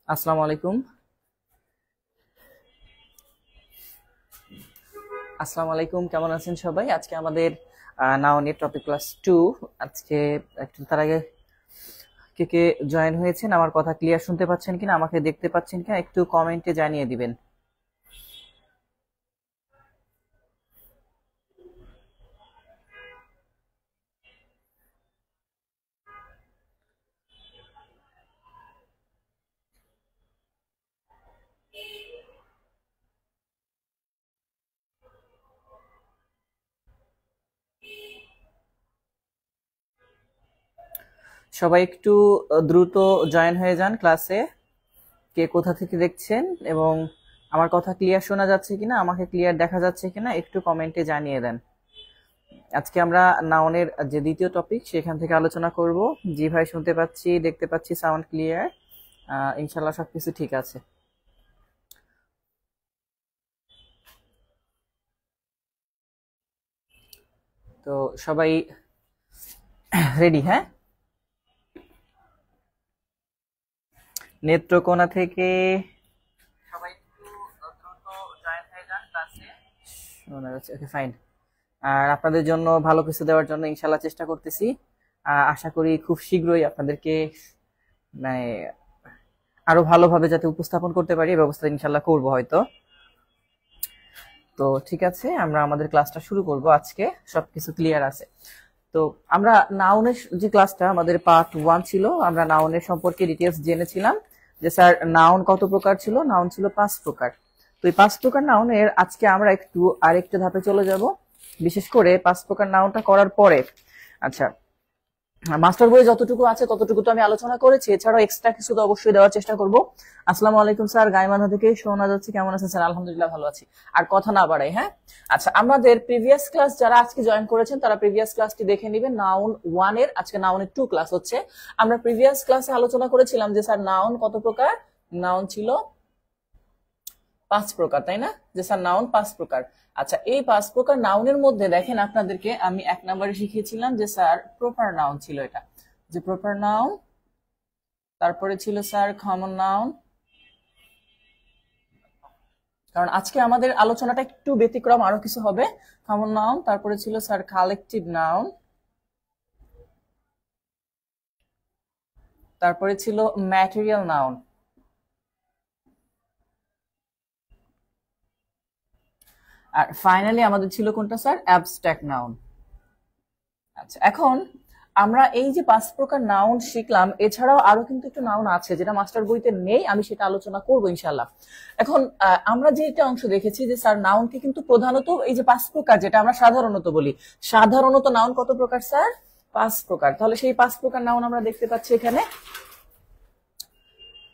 আসসালামু আলাইকুম। কেমন আছেন সবাই? আজকে আমাদের নাউনের টপিক ক্লাস 2। আজকে একটু তার আগে কে কে জয়েন হয়েছেন, আমার কথা ক্লিয়ার শুনতে পাচ্ছেন কিনা, আমাকে দেখতে পাচ্ছেন কিনা একটু কমেন্টে জানিয়ে দিবেন। সবাই একটু দ্রুত জয়েন হয়ে যান ক্লাসে। কে কোথা থেকে দেখছেন এবং আমার কথা ক্লিয়ার শোনা যাচ্ছে কিনা, আমাকে ক্লিয়ার দেখা যাচ্ছে কিনা একটু কমেন্টে জানিয়ে দেন। আজকে আমরা নাউনের যে দ্বিতীয় টপিক সেখান থেকে আলোচনা করব। জি ভাই, শুনতে পাচ্ছি, দেখতে পাচ্ছি, সাউন্ড ক্লিয়ার। ইনশাল্লাহ সবকিছু ঠিক আছে। তো সবাই রেডি? হ্যাঁ, নেত্রকোনা থেকে সবাই একটু দ্রুত জয়েন হয়ে যান ক্লাসে। শোনা যাচ্ছে? ওকে, ফাইন। আর আপনাদের জন্য ভালো কিছু দেওয়ার জন্য ইনশাল্লাহ চেষ্টা করতেছি। আশা করি খুব শীঘ্রই আপনাদেরকে মানে আরো ভালোভাবে যাতে উপস্থাপন করতে পারি এই ব্যবস্থা ইনশাল্লাহ করব হয়তো। তো ঠিক আছে, আমরা আমাদের ক্লাসটা শুরু করব। আজকে সবকিছু ক্লিয়ার আছে তো। আমরা নাউনের যে ক্লাসটা আমাদের পার্ট 1 ছিল, আমরা নাউনের সম্পর্কে ডিটেলস জেনেছিলাম যে স্যার নাউন কত প্রকার ছিল। নাউন ছিল 5 প্রকার। তো এই 5 প্রকার নাউনের আজকে আমরা একটু আরেকটা ধাপে চলে যাব, বিশেষ করে 5 প্রকার নাউনটা করার পরে। আচ্ছা, মাস্টার বইয়ে যতটুকু আছে ততটুকু তো আমি আলোচনা করেছি, এছাড়াও এক্সট্রা কিছু তো অবশ্যই দেওয়ার চেষ্টা করব। আসসালামু আলাইকুম স্যার, গাইবান্ধা থেকে শোনা যাচ্ছে। কেমন আছেন স্যার? আলহামদুলিল্লাহ ভালো আছি। আর কথা না বাড়াই, হ্যাঁ। আচ্ছা, আমাদের প্রিভিয়াস ক্লাস যারা আজকে জয়েন করেছেন তারা প্রিভিয়াস ক্লাসটি দেখে নেবেন। নাউন 1 এর আজকে নাউনের 2 ক্লাস হচ্ছে। আমরা প্রিভিয়াস ক্লাসে আলোচনা করেছিলাম যে স্যার নাউন কত প্রকার। নাউন ছিল 5 প্রকার, তাই না? যে স্যার নাউন 5 প্রকার। আচ্ছা, এই 5 প্রকার নাউনের মধ্যে দেখেন আপনাদেরকে আমি 1 নম্বরে শিখিয়েছিলাম যে স্যার প্রপার নাউন ছিল এটা, যে প্রপার নাউন। তারপরে ছিল স্যার কমন নাউন, কারণ আজকে আমাদের আলোচনাটা একটু ব্যতিক্রম, আরো কিছু হবে। কমন নাউন, তারপরে ছিল স্যার কালেকটিভ নাউন, তারপরে ছিল ম্যাটেরিয়াল নাউন, আর ফাইনালি আমাদের ছিল কোনটা স্যার? Abstract noun. আচ্ছা, এখন আমরা এই যে 5 প্রকার নাউন শিখলাম, এছাড়াও আরো কিন্তু একটু নাউন আছে যেটা মাস্টার বইতে নেই, আমি সেটা আলোচনা করব ইনশাল্লাহ। এখন আমরা যে একটা অংশ দেখেছি যে স্যার নাউনকে কিন্তু প্রধানত এই যে 5 প্রকার যেটা আমরা সাধারণত বলি, সাধারণত নাউন কত প্রকার স্যার? 5 প্রকার। তাহলে সেই 5 প্রকার নাউন আমরা দেখতে পাচ্ছি এখানে।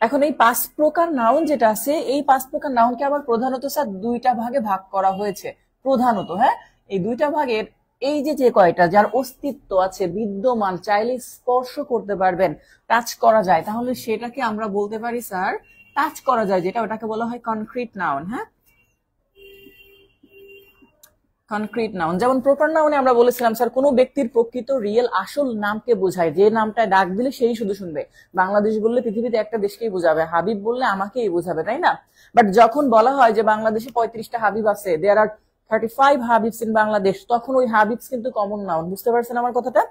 এখন এই 5 প্রকার নাউন যেটা আছে, এই 5 প্রকার নাউনকে আবার প্রধানত স্যার 2টা ভাগে ভাগ করা হয়েছে। প্রধানত, হ্যাঁ, এই 2টা ভাগের এই যে যে কয়টা যার অস্তিত্ব আছে, বিদ্যমান, চাইলে স্পর্শ করতে পারবেন, টাচ করা যায়, তাহলে সেটাকে আমরা বলতে পারি স্যার টাচ করা যায় যেটা, ওটাকে বলা হয় কনক্রিট নাউন। হ্যাঁ, কনক্রিট নাউন। যেমন প্রপার নাউনে আমরা বলেছিলাম স্যার কোনো ব্যক্তির প্রকৃত রিয়েল আসল নামকে বোঝায়, যে নামটা ডাক দিলে সেই শুধু শুনবে। বাংলাদেশ বললে পৃথিবীতে একটা দেশকেই বোঝাবে, হাবিব বললে আমাকেই বোঝাবে, তাই না? বাট যখন বলা হয় যে বাংলাদেশে 35টা হাবিব আছে, দেয়ার আর 35 হাবিবস ইন বাংলাদেশ, তখন ওই হাবিবস কিন্তু কমন নাউন। বুঝতে পারছেন আমার কথাটা?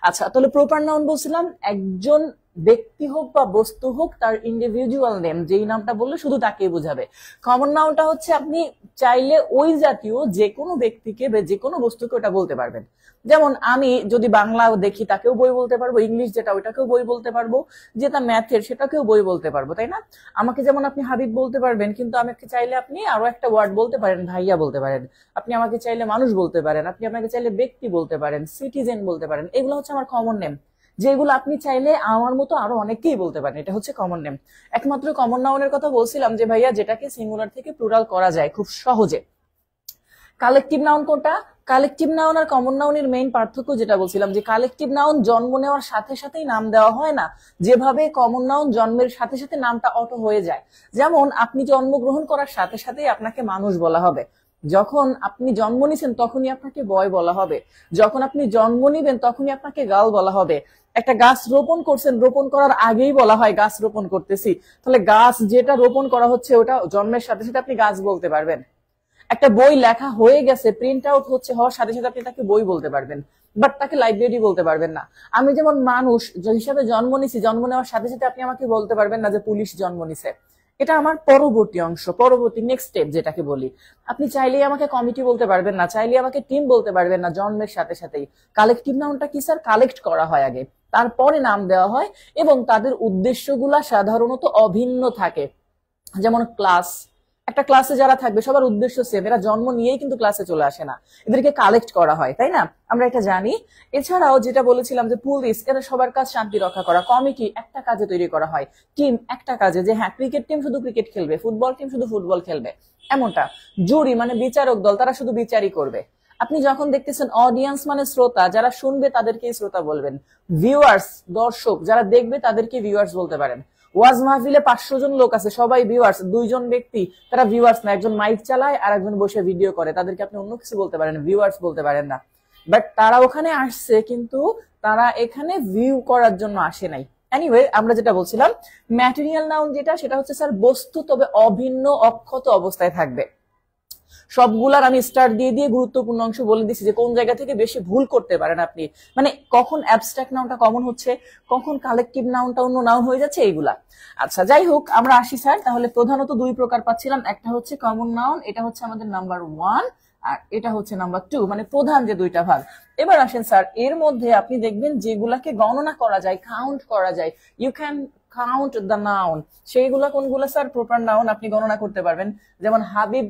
আচ্ছা, তাহলে প্রপার নাউন বলছিলাম একজন ব্যক্তি হোক বা বস্তু হোক, তার ইন্ডিভিজুয়াল নেম, যেই নামটা বললে শুধু তাকেই বোঝাবে। কমন নাউনটা হচ্ছে আপনি চাইলে ওই জাতীয় যে কোনো ব্যক্তিকে বা যে কোনো বস্তুকে ওটা বলতে পারবেন। যেমন আমি যদি বাংলা দেখি তাকেও বই বলতে পারবো, ইংলিশ যেটা ওইটাকেও বই বলতে পারবো, যেটা ম্যাথের সেটাকেও বই বলতে পারবো, তাই না? আমাকে যেমন আপনি হাবিব বলতে পারবেন, কিন্তু আমাকে চাইলে আপনি আরো একটা ওয়ার্ড বলতে পারেন, ভাইয়া বলতে পারেন। আপনি আমাকে চাইলে মানুষ বলতে পারেন, আপনি আমাকে চাইলে ব্যক্তি বলতে পারেন, সিটিজেন বলতে পারেন। এগুলো হচ্ছে আমার কমন নেম, যেগুলো আপনি চাইলে আমার মতো আরো অনেককেই বলতে পারেন। এটা হচ্ছে কমন নেম। একমাত্র কমন নাউনের কথা বলছিলাম যে ভাইয়া যেটাকে সিঙ্গুলার থেকে প্লুরাল করা যায় খুব সহজে। কালেকটিভ নাউন কোনটা? কালেকটিভ নাউন আর কমন নাউনের মেইন পার্থক্য যেটা বলছিলাম যে কালেকটিভ নাউন জন্ম নেওয়ার সাথে সাথেই নাম দেওয়া হয় না, যেভাবে কমন নাউন জন্মের সাথে সাথে নামটা অটো হয়ে যায়। যেমন আপনি জন্মগ্রহণ করার সাথে সাথেই আপনাকে মানুষ বলা হবে, যখন আপনি জন্ম নিছেন তখনই আপনাকে বয় বলা হবে, যখন আপনি জন্ম নিবেন তখনই আপনাকে গার্ল বলা হবে। একটা গাছ রোপণ করছেন, রোপণ করার আগেই বলা হয় গাছ রোপণ করতেছি, তাহলে গাছ যেটা রোপণ করা হচ্ছে ওটা জন্মের সাথে সাথে আপনি গাছ বলতে পারবেন। একটা বই লেখা হয়ে গেছে, প্রিন্ট আউট হচ্ছে, হওয়ার সাথে সাথে আপনি তাকে বই বলতে পারবেন, বাট তাকে লাইব্রেরি বলতে পারবেন না। আমি যেমন মানুষ হিসাবে জন্ম নিছি, জন্ম নেওয়ার সাথে সাথে আপনি আমাকে বলতে পারবেন না যে পুলিশ জন্ম নিছে। এটা আমার পরবর্তী অংশ, পরবর্তী নেক্সট স্টেপ যেটাকে বলি। আপনি চাইলেই আমাকে কমিটি বলতে পারবেন না, চাইলেই আমাকে টিম বলতে পারবেন না জন্মের সাথে সাথেই। কালেকটিভ নাউনটা কি স্যার? কালেক্ট করা হয় আগে, তারপরে নাম দেওয়া হয়, এবং তাদের উদ্দেশ্যগুলা সাধারণত অভিন্ন থাকে। যেমন ক্লাস, একটা ক্লাসে যারা থাকবে সবার উদ্দেশ্য সেম, এরা জন্ম নিয়েই কিন্তু ক্লাসে চলে আসে না, এদেরকে কালেক্ট করা হয়, তাই না? আমরা এটা জানি। এছাড়াও যেটা বলেছিলাম যে পুলিশ, এরা সবার কাজ শান্তি রক্ষা করা। কমিটি একটা কাজে তৈরি করা হয়, টিম একটা কাজে, যে হ্যাঁ ক্রিকেট টিম শুধু ক্রিকেট খেলবে, ফুটবল টিম শুধু ফুটবল খেলবে, এমনটা। জুরি মানে বিচারক দল, তারা শুধু বিচারই করবে। আপনি যখন দেখতেছেন অডিয়েন্স মানে শ্রোতা, যারা শুনবে তাদেরকেই শ্রোতা বলবেন। ভিউয়ার্স, দর্শক, যারা দেখবে তাদেরকে ভিউয়ার্স বলতে পারেন। ওয়াজ মাহফিলে 500 জন লোক আছে, সবাই ভিউয়ার্স, 2 জন ব্যক্তি তারা ভিউয়ার্স না, একজন মাইক চালায় আর একজন বসে ভিডিও করে, তাদেরকে আপনি অন্য কিছু বলতে পারেন, ভিউয়ার্স বলতে পারেন না। বাট তারা ওখানে আসছে, কিন্তু তারা এখানে ভিউ করার জন্য আসে নাই। এনিওয়ে, আমরা যেটা বলছিলাম, ম্যাটেরিয়াল নাউন যেটা, সেটা হচ্ছে স্যার বস্তু, তবে অভিন্ন অক্ষত অবস্থায় থাকবে। সবগুলার আমি স্টার দিয়ে দিয়ে গুরুত্বপূর্ণ অংশ বলে দিচ্ছি যে কোন জায়গা থেকে বেশি ভুল করতে পারেন আপনি, মানে কখন অ্যাবস্ট্রাক্ট নাউনটা কমন হচ্ছে, কখন কালেকটিভ নাউনটা অন্য নাউন হয়ে যাচ্ছে, এইগুলা। আচ্ছা, যাই হোক, আমরা আসি স্যার। তাহলে প্রধানত 2 প্রকার পাচ্ছিলাম, একটা হচ্ছে কমন নাউন, এটা হচ্ছে আমাদের নাম্বার 1, আর এটা হচ্ছে নাম্বার 2, মানে প্রধান যে 2টা ভাগ। এবার আসেন স্যার, এর মধ্যে আপনি দেখবেন যেগুলাকে গণনা করা যায়, কাউন্ট করা যায়, you can count the noun, সেইগুলা কোনগুলো স্যার? প্রপার নাউন, আপনি গণনা করতে পারবেন। যেমন হাবিব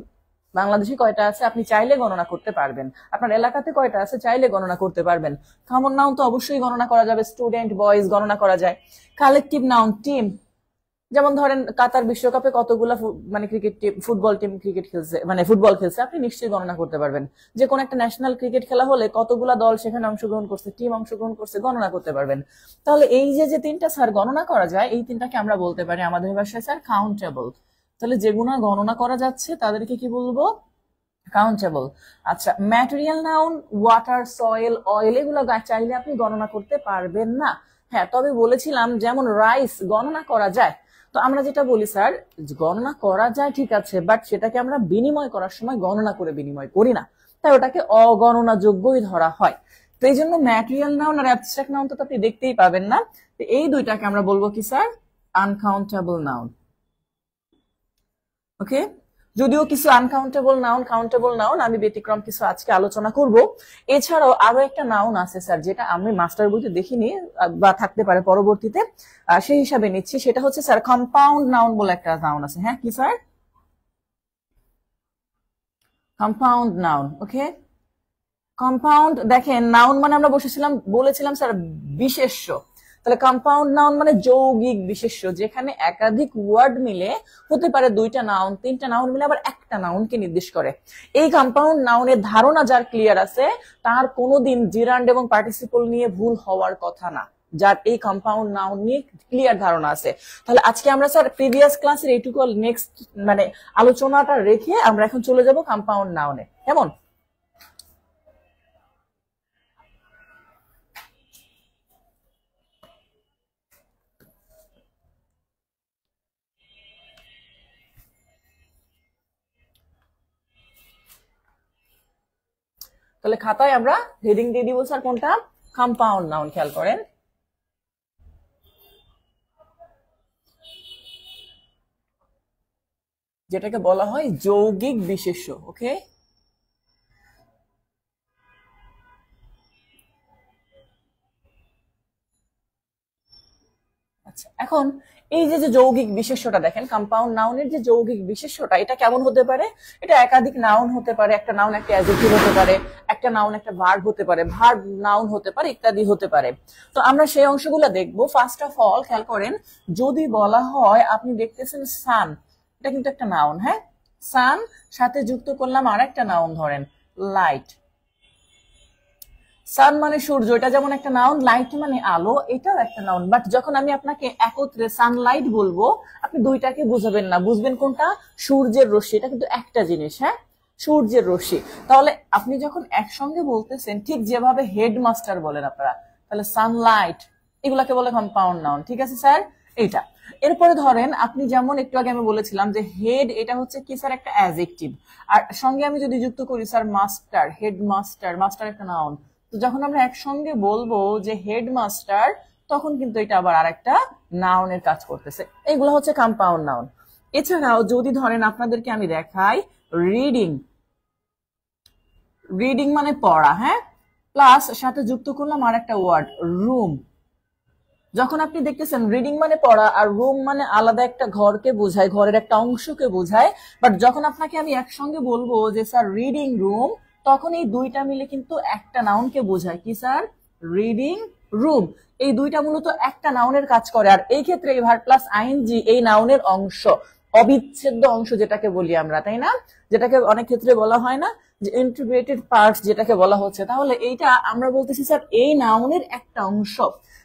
বাংলাদেশে কয়টা আছে আপনি চাইলে গণনা করতে পারবেন, আপনার এলাকাতে কয়টা আছে চাইলে গণনা করতে পারবেন। কমন নাউন তো অবশ্যই গণনা করা যাবে, স্টুডেন্ট, বয়েজ গণনা করা যায়। কালেকটিভ নাউন, টিম, যেমন ধরেন কাতার বিশ্বকাপে কতগুলা মানে cricket team, football team cricket খেলছে, মানে ফুটবল খেলছে, আপনি নিশ্চয়ই গণনা করতে পারবেন। যে কোন একটা ন্যাশনাল ক্রিকেট খেলা হলে কতগুলা দল সেখানে অংশগ্রহণ করছে, টিম অংশগ্রহণ করছে, গণনা করতে পারবেন। তাহলে এই যে যে 3টা স্যার গণনা করা যায়, এই 3টাকে আমরা বলতে পারি আমাদের ভাষায় স্যার কাউন্টেবল। তাহলে যেগুলো গণনা করা যাচ্ছে তাদেরকে কি বলবো? কাউন্টেবল। আচ্ছা, material noun, water, soil, oil, এগুলো চাইলে আপনি গণনা করতে পারবেন না। হ্যাঁ, তবে বলেছিলাম যেমন রাইস গণনা করা যায়। তো আমরা যেটা বলি স্যার, গণনা করা যায় ঠিক আছে, বাট সেটাকে আমরা বিনিময় করার সময় গণনা করে বিনিময় করি না, তাই ওটাকে অগণনা যোগ্যই ধরা হয়। তো এই জন্য ম্যাটেরিয়াল নাউন আর অ্যাবস্ট্রাক্ট নাউন তো আপনি দেখতেই পাবেন না, তো এই 2টাকে আমরা বলবো কি স্যার? Uncountable noun. ওকে, যদিও কিছু আনকাউন্টেবল নাউন, কাউন্টেবল নাউন আমি ব্যতিক্রম কিছু আজকে আলোচনা করব। এছাড়াও আরো একটা নাউন আছে স্যার, যেটা আমি মাস্টার বইতে দেখিনি, বা থাকতে পারে পরবর্তীতে, সেই হিসাবে নিচ্ছি। সেটা হচ্ছে স্যার কম্পাউন্ড নাউন বলে একটা নাউন আছে। হ্যাঁ, কি sir? Compound noun. Okay, compound, দেখেন নাউন মানে আমরা বলেছিলাম স্যার বিশেষ্য। তাহলে কম্পাউন্ড নাউন মানে যৌগিক বিশেষ্য, যেখানে একাধিক ওয়ার্ড মিলে, হতে পারে 2টা নাউন, 3টা নাউন মিলে আবার একটা নাউনকে নির্দেশ করে। এই কম্পাউন্ড নাউনের ধারণা যার ক্লিয়ার আছে, তার কোনোদিন জিরান্ড এবং পার্টিসিপল নিয়ে ভুল হওয়ার কথা না, যার এই কম্পাউন্ড নাউন নিয়ে ক্লিয়ার ধারণা আছে। তাহলে আজকে আমরা স্যার প্রিভিয়াস ক্লাসের এইটুকু নেক্সট মানে আলোচনাটা রেখে আমরা এখন চলে যাব কম্পাউন্ড নাউনে, কেমন? তাহলে খাতায় আমরা হেডিং দিয়ে দিব স্যার কোনটা? Compound noun. খেয়াল করেন, যেটাকে বলা হয় যৌগিক বিশেষ্য। ওকে, আচ্ছা, এখন এই যে যৌগিক বিশেষ্যটা দেখেন, কম্পাউন্ড নাউনের যে যৌগিক বিশেষ্যটা, এটা কেমন হতে পারে? এটা একাধিক নাউন হতে পারে, একটা নাউন একটা অ্যাডজেক্টিভ হতে পারে, একটা নাউন একটা ভার্ব হতে পারে, ভার্ব নাউন হতে পারে, ইত্যাদি হতে পারে। তো আমরা সেই অংশগুলো দেখবো। ফার্স্ট অফ অল খেয়াল করেন, যদি বলা হয়, আপনি দেখতেছেন সান, এটা কিন্তু একটা নাউন। হ্যাঁ, সান, সাথে যুক্ত করলাম আর একটা নাউন, ধরেন লাইট। সান মানে সূর্য, এটা যেমন একটা নাউন, লাইট মানে আলো, এটাও একটা নাউন। বাট যখন আমি আপনাকে একত্রে সানলাইট বলবো, আপনি 2টাকে বুঝাবেন না, বুঝবেন কোনটা? সূর্যের রশ্মি, এটা কিন্তু একটা জিনিস। হ্যাঁ, সূর্যের রশ্মি। তাহলে আপনি যখন একসঙ্গে বলতেছেন, ঠিক যেভাবে হেডমাস্টার বলেন আপনারা, তাহলে সানলাইট, এগুলাকে বলে কম্পাউন্ড নাউন। ঠিক আছে স্যার? এইটা। এরপরে ধরেন আপনি যেমন একটু আগে আমি বলেছিলাম যে হেড, এটা হচ্ছে কি স্যার? একটা অ্যাডজেক্টিভ। আর সঙ্গে আমি যদি যুক্ত করি sir master, head master, master একটা নাউন। তো যখন আমরা একসঙ্গে বলবো যে হেড মাস্টার, তখন কিন্তু এটা আবার আরেকটা নাউনের কাজ করতেছে। এগুলো হচ্ছে কম্পাউন্ড নাউন। এছাড়াও যদি ধরেন আপনাদেরকে আমি দেখাই রিডিং, রিডিং মানে পড়া, হ্যাঁ, প্লাস সাথে যুক্ত করলাম আর একটা ওয়ার্ড রুম। যখন আপনি দেখতেছেন রিডিং মানে পড়া আর রুম মানে আলাদা একটা ঘরকে বোঝায়, ঘরের একটা অংশকে বোঝায়, বাট যখন আপনাকে আমি একসঙ্গে বলবো যে স্যার রিডিং রুম, তখন এই দুইটা মিলে কিন্তু একটা নাউনকে বোঝায়। কি স্যার? Reading room. এই দুইটা মূলত একটা নাউনের কাজ করে। আর এই ক্ষেত্রে এই ভার্ব প্লাস আইএনজি এই নাউনের অংশ, অবিচ্ছেদ্য অংশ যেটাকে বলি আমরা, তাই না? যেটাকে অনেক ক্ষেত্রে বলা হয় না যে ইন্টিগ্রেটেড পার্টস যেটাকে বলা হচ্ছে, তাহলে এইটা আমরা বলতেছি স্যার এই নাউনের একটা অংশ।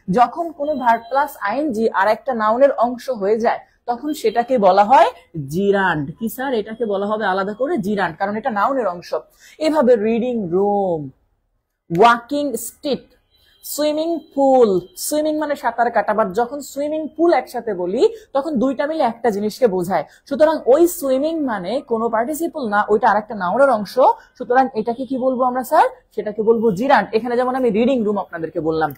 যখন কোনো ভার্ব প্লাস আইএনজি আর একটা নাউনের অংশ হয়ে যায় তখন সেটাকে বলা হয় জিরান্ড। কি স্যার? এটাকে বলা হবে আলাদা করে জিরান্ড, কারণ এটা নাউনের অংশ। এভাবে reading room, walking stick, swimming pool, swimming মানে সাঁতার কাটা, বাট যখন সুইমিং পুল একসাথে বলি তখন দুইটা মিলে একটা জিনিসকে বোঝায়। সুতরাং ওই সুইমিং মানে কোনো পার্টিসিপল না, ওইটা আরেকটা নাউনের অংশ। সুতরাং এটাকে কি বলবো আমরা স্যার? সেটাকে বলবো জিরান্ড। এখানে যেমন আমি রিডিং রুম আপনাদেরকে বললাম,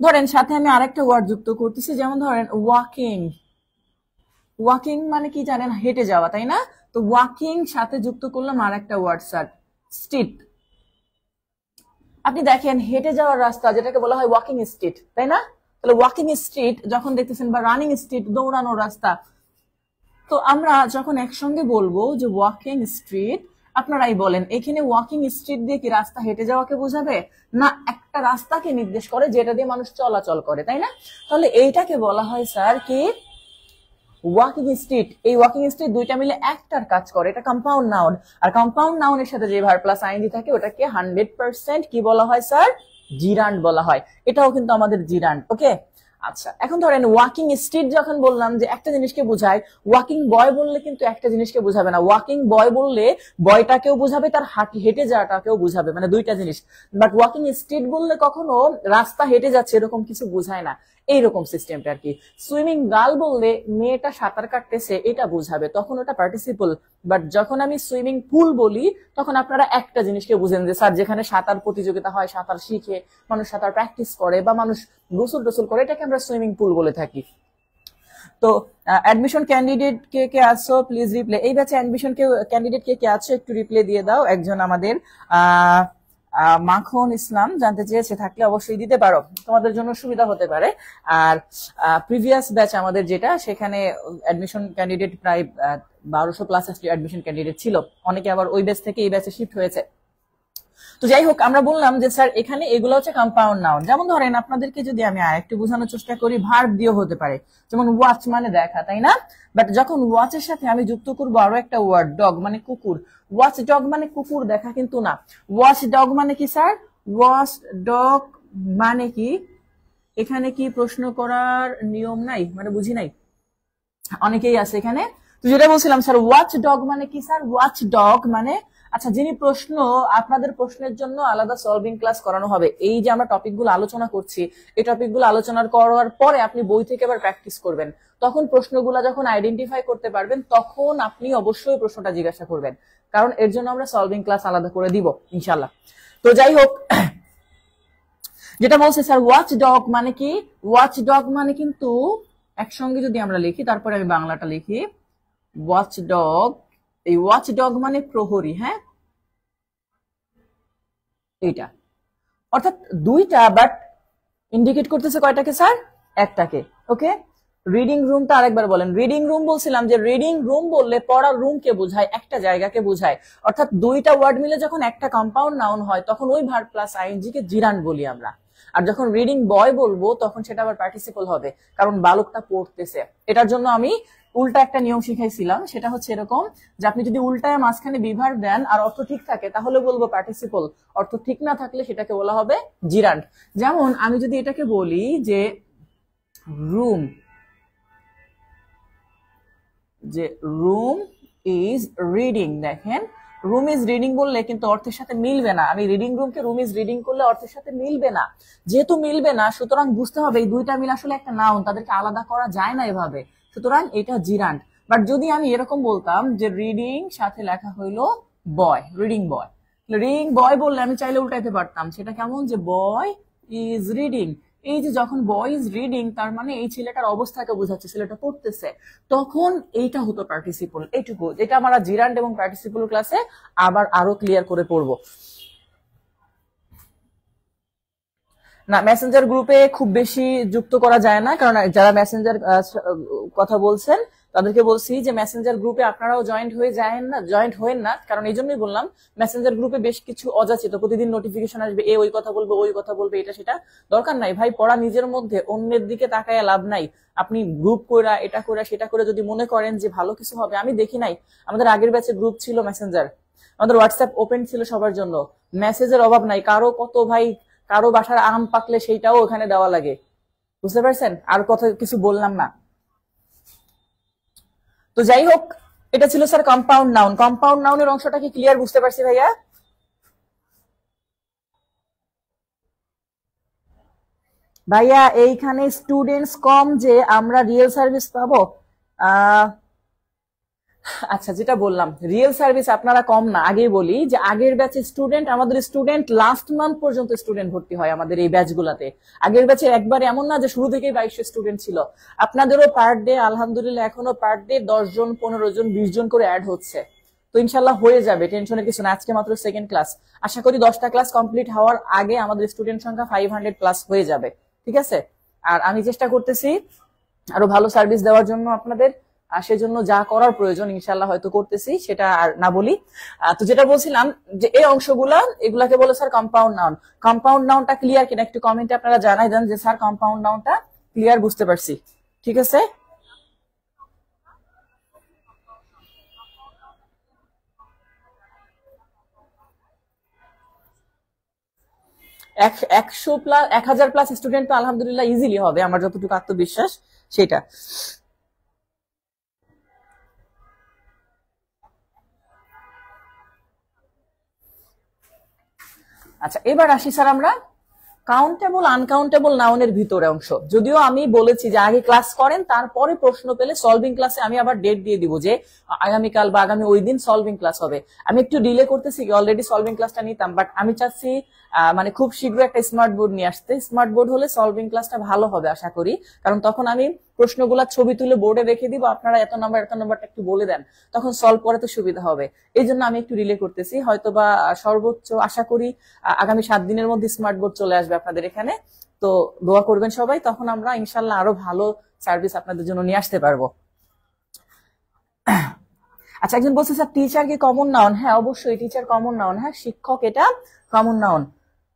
ধরেন সাথে আমি আরেকটা ওয়ার্ড যুক্ত করতেছি, যেমন ধরেন ওয়াকিং। ওয়াকিং মানে কি জানেন? হেঁটে যাওয়া, তাই না? তো ওয়াকিং সাথে যুক্ত করলাম আর একটা ওয়ার্ড স্যার স্ট্রিট। আপনি দেখেন হেঁটে যাওয়ার রাস্তা যেটাকে বলা হয় ওয়াকিং স্ট্রিট, তাই না? তাহলে ওয়াকিং স্ট্রিট যখন দেখতেছেন, বা রানিং স্ট্রিট দৌড়ানোর রাস্তা, তো আমরা যখন একসঙ্গে বলবো যে ওয়াকিং স্ট্রিট, আপনারাই বলেন এখানে ওয়াকিং স্ট্রিট দিয়ে কি রাস্তা হেঁটে যাওয়াকে বোঝাবে? না, একটা রাস্তাকে নির্দেশ করে যেটা দিয়ে মানুষ চলাচল করে, তাই না? তাহলে এইটাকে বলা হয় স্যার কি? Walking street. এই ওয়াকিং স্ট্রিট দুইটা মিলে একটার কাজ করে, এটা কম্পাউন্ড নাউন। আর কম্পাউন্ড নাউনের সাথে যে ভার্ব প্লাস আইএনজি থাকে ওটাকে 100% কি বলা হয় স্যার? জিরান্ড বলা হয়। এটাও কিন্তু আমাদের জিরান্ড। ওকে, আচ্ছা, এখন ধরেন ওয়াকিং স্ট্রিট যখন বললাম যে একটা জিনিসকে বোঝায়, ওয়াকিং বয় বললে কিন্তু একটা জিনিসকে বোঝাবে না। ওয়াকিং বয় বললে বয়টাকেও বোঝাবে, তার হেঁটে যাওয়াটাকেও বোঝাবে, মানে দুইটা জিনিস। বাট ওয়াকিং স্ট্রিট বললে কখনো রাস্তা হেঁটে যাচ্ছে এরকম কিছু বোঝায় না, এইরকম সিস্টেমটা আর কি। সুইমিং গার্ল বললে মেয়েটা সাঁতার কাটতেছে এটা বোঝাবে, তখন ওটা পার্টিসিপল। বাট যখন আমি সুইমিং পুল বলি তখন আপনারা একটা জিনিসকে বুঝেন যে স্যার যেখানে সাঁতার প্রতিযোগিতা হয়, সাঁতার শিখে মানুষ সাঁতার প্র্যাকটিস করে বা মানুষ গোসল টোসল করে, এটাকে আমরা সুইমিং পুল বলে থাকি। তো অ্যাডমিশন ক্যান্ডিডেট কে কে আছো প্লিজ রিপ্লে। এই ব্যাচে অ্যাডমিশন ক্যান্ডিডেট কে কে আছো একটু রিপ্লে দিয়ে দাও। একজন আমাদের মাখন ইসলাম জানতে চেয়েছে, থাকলে অবশ্যই দিতে পারো, তোমাদের জন্য সুবিধা হতে পারে। আর প্রিভিয়াস ব্যাচ আমাদের যেটা, সেখানে অ্যাডমিশন ক্যান্ডিডেট প্রায় 1200+ অ্যাডমিশন ক্যান্ডিডেট ছিল, অনেকে আবার ওই ব্যাচ থেকে এই ব্যাচে শিফট হয়েছে। তো যাই হোক, আমরা বললাম যে স্যার এখানে এগুলো হচ্ছে কম্পাউন্ড নাউন। যেমন ধরেন আপনাদেরকে যদি আমি আরেকটু বোঝানোর চেষ্টা করি, ভার্ব দিয়েও হতে পারে, যেমন ওয়াচ মানে দেখা, তাই না? বাট যখন ওয়াচের সাথে আমি যুক্ত করবো আরো একটা ওয়ার্ড ডগ মানে কুকুর, ওয়াচ ডগ মানে কুকুর দেখা কিন্তু না। ওয়াচ ডগ মানে কি স্যার? ওয়াচ ডগ মানে কি? এখানে কি প্রশ্ন করার নিয়ম নাই? মানে বুঝি নাই, অনেকেই আছে এখানে। তো যেটা বলছিলাম স্যার, ওয়াচ ডগ মানে কি স্যার? ওয়াচ ডগ মানে, আচ্ছা, যিনি প্রশ্ন, আপনাদের প্রশ্নের জন্য আলাদা সলভিং ক্লাস করানো হবে। এই যে আমরা টপিকগুলো আলোচনা করছি, এই টপিকগুলো আলোচনা করার পরে আপনি বই থেকে আবার প্র্যাকটিস করবেন, তখন প্রশ্নগুলো যখন আইডেন্টিফাই করতে পারবেন তখন আপনি অবশ্যই প্রশ্নটা জিজ্ঞাসা করবেন, কারণ এর জন্য আমরা সলভিং ক্লাস আলাদা করে দিব ইনশাল্লাহ। তো যাই হোক, যেটা বলছে স্যার ওয়াচ ডগ মানে কি? ওয়াচ ডগ মানে কিন্তু একসঙ্গে যদি আমরা লিখি, তারপরে আমি বাংলাটা লিখি, ওয়াচ ডগ, এই ওয়াচ ডগ মানে প্রহরী, হ্যাঁ, এইটা অর্থাৎ দুইটা, বাট ইন্ডিকেট করতেছে কয়টাকে স্যার? একটাকে। ওকে, রিডিং রুমটা আরেকবার বলেন। রিডিং রুম বলছিলাম যে রিডিং রুম বললে পড়ার রুমকে বোঝায়, একটা জায়গাকে বোঝায়। অর্থাৎ দুইটা ওয়ার্ড মিলে যখন একটা কম্পাউন্ড নাউন হয় তখন ওই ভার্ব প্লাস আইএনজি কে জিরান বলি আমরা। আর যখন রিডিং বয় বলবো তখন সেটা আবার পার্টিসিপল হবে, কারণ বালকটা পড়তেছে। এটার জন্য আমি উল্টা একটা নিয়ম শিখাইছিলাম, সেটা হচ্ছে এরকম যে আপনি যদি উল্টায় মাঝখানে বিভার দেন আর অর্থ ঠিক থাকে তাহলে বলবো পার্টিসিপল, অর্থ ঠিক না থাকলে সেটাকে বলা হবে জিরান্ড। যেমন আমি যদি এটাকে বলি যে রুম, যে রুম ইজ রিডিং, দেখেন রুম ইজ রিডিং বললে কিন্তু অর্থের সাথে মিলবে না। আমি রিডিং রুমকে রুম ইজ রিডিং করলে অর্থের সাথে মিলবে না। যেহেতু মিলবে না, সুতরাং বুঝতে হবে এই দুইটা মিল আসলে একটা নাউন, তাদেরকে আলাদা করা যায় না এভাবে। সুতরাং এটা জিরান্ট। বাট যদি আমি এরকম বলতাম যে রিডিং সাথে লেখা হইলো বয়, রিডিং বয়, রিডিং বয় বললে আমি চাইলে উল্টাইতে পারতাম। সেটা কেমন, যে বয় ইজ রিডিং। এই যে যখন বয় ইজ রিডিং, তার মানে এই ছেলেটার অবস্থাকে বোঝাচ্ছে, ছেলেটা পড়তেছে, তখন এইটা হতো পার্টিসিপল। এইটুকু, যেটা আমরা জিরান্ট এবং পার্টিসিপল ক্লাসে আবার আরো ক্লিয়ার করে পড়বো। না, মেসেঞ্জার গ্রুপে খুব বেশি যুক্ত করা যায় না, কারণ যারা মেসেঞ্জার কথা বলছেন তাদেরকে বলছি যে মেসেঞ্জার গ্রুপে আপনারাও জয়েন্ট হয়ে যায় না, জয়েন্ট হয়েন না। কারণ এই জন্যই বললাম, মেসেঞ্জার গ্রুপে বেশ কিছু অযাচিত প্রতিদিন নোটিফিকেশন আসবে, এ ওই কথা বলবে, ওই কথা বলবে, এটা সেটা দরকার নাই ভাই। পড়া নিজের মধ্যে, অন্যের দিকে তাকায় লাভ নাই। আপনি গ্রুপ কইরা এটা করে সেটা করে যদি মনে করেন যে ভালো কিছু হবে, আমি দেখি নাই আমাদের আগের ব্যাচে গ্রুপ ছিল মেসেঞ্জার, আমাদের হোয়াটসঅ্যাপ ওপেন ছিল সবার জন্য, মেসেজের অভাব নাই। কারো কত ভাই, কারো বাসার আম পাকলে সেইটাও ওখানে দেওয়া লাগে, বুঝতে পারছেন? আর কথা কিছু বললাম না। তো যাই হোক, এটা ছিল স্যার কম্পাউন্ড নাউন। কম্পাউন্ড নাউনের অংশটা কি ক্লিয়ার, বুঝতে পারছি ভাইয়া? ভাইয়া এইখানে স্টুডেন্টস কম যে আমরা রিয়েল সার্ভিস পাবো? আহ আচ্ছা, যেটা বললাম রিয়েল সার্ভিস আপনারা কম না। আগেই বলি যে আগের ব্যাচে স্টুডেন্ট, আমাদের স্টুডেন্ট লাস্ট মান্থ পর্যন্ত স্টুডেন্ট ভর্তি হয় আমাদের এই ব্যাচ গুলাতে। আগের ব্যাচে একবার এমন না যে শুরু থেকেই 2200 স্টুডেন্ট ছিল। আপনাদেরও পার ডে আলহামদুলিল্লাহ এখনো পার ডে 10 জন 15 জন 20 জন করে অ্যাড হচ্ছে। তো ইনশাল্লাহ হয়ে যাবে, টেনশনের কিছু না। আজকে মাত্র সেকেন্ড ক্লাস, আশা করি 10টা ক্লাস কমপ্লিট হওয়ার আগে আমাদের স্টুডেন্ট সংখ্যা 500 প্লাস হয়ে যাবে, ঠিক আছে? আর আমি চেষ্টা করতেছি আরো ভালো সার্ভিস দেওয়ার জন্য আপনাদের, আর সেজন্য যা করার প্রয়োজন ইনশাল্লাহ হয়তো করতেছি, সেটা আর না বলি। তো যেটা বলছিলাম যে এই অংশগুলা, এগুলাকে বলে স্যার কম্পাউন্ড নাউন। কম্পাউন্ড নাউনটা ক্লিয়ার কিনা একটু কমেন্টে আপনারা জানাই দেন যে স্যার কম্পাউন্ড নাউনটা ক্লিয়ার, বুঝতে পারছি, ঠিক আছে? এক- 100 প্লাস 1000 প্লাস স্টুডেন্ট তো আলহামদুলিল্লাহ ইজিলি হবে, আমার যতটুকু আত্মবিশ্বাস সেটা। আচ্ছা, এবার আসি স্যার আমরা কাউন্টেবল আনকাউন্টেবল নাউনের ভিতরে অংশ। যদিও আমি বলেছি যে আগে ক্লাস করেন, তারপরে প্রশ্ন পেলে সলভিং ক্লাসে আমি আবার ডেট দিয়ে দিব যে আগামীকাল বা আগামী ওই দিন সলভিং ক্লাস হবে। আমি একটু ডিলে করতেছি, অলরেডি সলভিং ক্লাসটা নিতাম, বাট আমি চাচ্ছি মানে খুব শীঘ্র একটা স্মার্ট বোর্ড নিয়ে আসতে। স্মার্ট বোর্ড হলে সলভিং ক্লাসটা ভালো হবে আশা করি, কারণ তখন আমি প্রশ্নগুলা ছবি তুলে বোর্ডে রেখে দিব, আপনারা এত নাম্বার এত নাম্বারটা একটু বলে দেন, তখন সলভ করাতে সুবিধা হবে। এই জন্য আমি একটু রিলে করতেছি। হয়তো বা সর্বোচ্চ আশা করি আগামী 7 দিনের মধ্যে স্মার্ট বোর্ড চলে আসবে আপনাদের এখানে। তো দোয়া করবেন সবাই, তখন আমরা ইনশাল্লাহ আরো ভালো সার্ভিস আপনাদের জন্য নিয়ে আসতে পারবো। আচ্ছা, একজন বলছে স্যার টিচার কি কমন নাউন? হ্যাঁ অবশ্যই টিচার কমন নাউন। হ্যাঁ, শিক্ষক এটা কমন নাউন।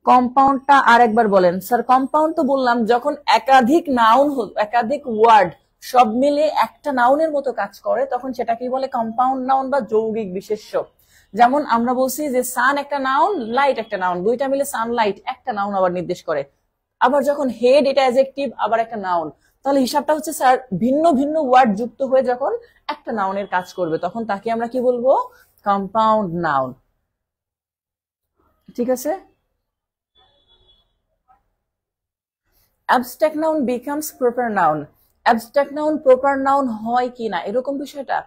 কম্পাউন্ডটা আর একবার বলেন স্যার। কম্পাউন্ড তো বললাম যখন একাধিক নাউন, একাধিক ওয়ার্ড সব মিলে একটা নাউনের মতো কাজ করে, তখন সেটাকে বলে কম্পাউন্ড নাউন বা যৌগিক বিশেষ্য। যেমন আমরা বলছি যে সান একটা নাউন, লাইট একটা নাউন, দুইটা মিলে সানলাইট একটা নাউন আবার নির্দেশ করে। আবার যখন হেড এটা অ্যাডজেক্টিভ আবার একটা নাউন, তাহলে হিসাবটা হচ্ছে স্যার ভিন্ন ভিন্ন ওয়ার্ড যুক্ত হয়ে যখন একটা নাউনের কাজ করবে, তখন তাকে আমরা কি বলবো? কম্পাউন্ড নাউন, ঠিক আছে? Abstract noun becomes proper noun. Abstract noun proper noun হয় কি না এরকম বিষয়টা,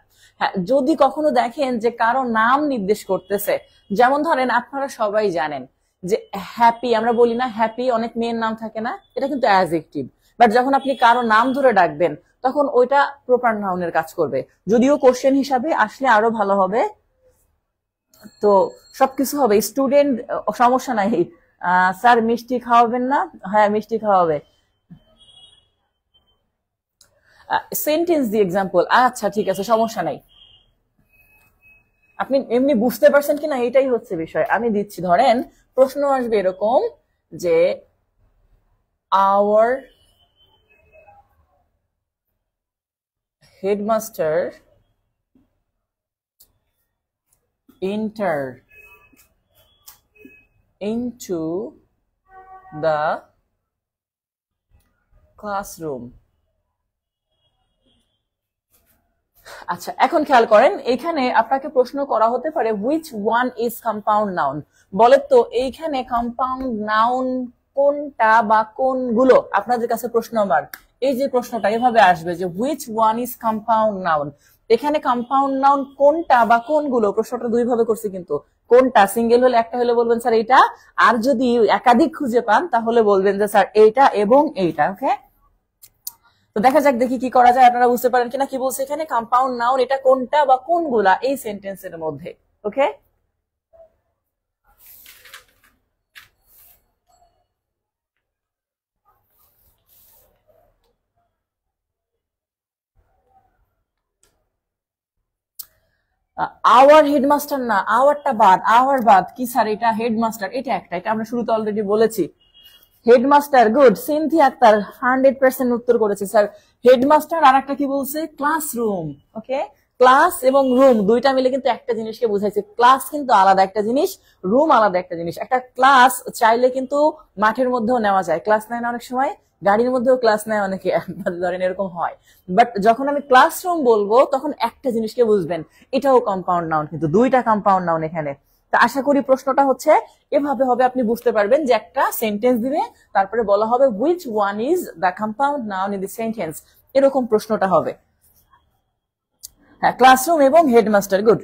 হ্যাঁ, যদি কখনো দেখেন যে কারো নাম নির্দেশ করতেছে। যেমন ধরেন আপনারা সবাই জানেন যে হ্যাপি, আমরা বলি না হ্যাপি, অনেক মেয়ের নাম থাকে না, এটা কিন্তু অ্যাডজেক্টিভ। বাট যখন আপনি কারো নাম ধরে ডাকবেন, তখন ওইটা প্রপার নাউনের কাজ করবে। যদিও কোশ্চেন হিসাবে আসলে আরো ভালো হবে। তো সবকিছু হবে। স্টুডেন্ট, সমস্যা নাই। স্যার মিষ্টি খাওয়াবেন না? হ্যাঁ মিষ্টি খাওয়াবে। সেন্টেন্স দি এক্সাম্পল, আচ্ছা ঠিক আছে, সমস্যা নাই। আপনি এমনি বুঝতে পারছেন কিনা এটাই হচ্ছে বিষয়। আমি দিচ্ছি, ধরেন প্রশ্ন আসবে এরকম যে our headmaster entered into the classroom. আচ্ছা, এখন খেয়াল করেন, এখানে আপনাকে প্রশ্ন করা হতে পারে which one is compound noun. বলে তো এইখানে কম্পাউন্ড নাউন কোনটা বা কোনগুলো, আপনাদের কাছে প্রশ্ন আমার এই যে প্রশ্নটা এভাবে আসবে যে which one is compound noun. এখানে কম্পাউন্ড নাউন কোনটা বা কোনগুলো, প্রশ্নটা দুই ভাবে করছি কিন্তু। কোনটা সিঙ্গেল হলে একটা হলে বলবেন স্যার এইটা, আর যদি একাধিক খুঁজে পান তাহলে বলবেন যে স্যার এইটা এবং এইটা। ওকে, তো দেখা যাক দেখি কি করা যায়, আপনারা বুঝতে পারেন কিনা কি বলছে এখানে। কম্পাউন্ড নাউন এটা কোনটা বা কোনগুলা এই সেন্টেন্সের মধ্যে। ওকে, আওয়ার হেডমাস্টার না, আওয়ারটা বাদ, আওয়ার বাদ কি স্যার এটা হেডমাস্টার, এটা একটা, এটা আমরা শুরুতে অলরেডি বলেছি। Headmaster, good. সিনথিয়া আক্তার 100% উত্তর করেছে স্যার হেডমাস্টার। আর একটা কি বলছে, ক্লাসরুম। ওকে, ক্লাস এবং রুম দুইটা মিলে কিন্তু একটা জিনিসকে বোঝাইছে। ক্লাস কিন্তু আলাদা একটা জিনিস, রুম আলাদা একটা জিনিস। একটা ক্লাস চাইলে কিন্তু মাঠের মধ্যেও নেওয়া যায়, ক্লাস নেয় না অনেক সময়, গাড়ির মধ্যেও ক্লাস নেয় অনেকে, ধরেন এরকম হয়। বাট যখন আমি ক্লাসরুম বলবো তখন একটা জিনিসকে বুঝবেন, এটাও কম্পাউন্ড নাউন, কিন্তু দুইটা কম্পাউন্ড নাউন এখানে। তা আশা করি প্রশ্নটা হচ্ছে এভাবে হবে, আপনি বুঝতে পারবেন যে একটা সেন্টেন্স দিবে, তারপরে বলা হবে which one is the compound noun in the sentence, এরকম প্রশ্নটা হবে। হ্যাঁ, ক্লাসরুম এবং হেডমাস্টার, গুড।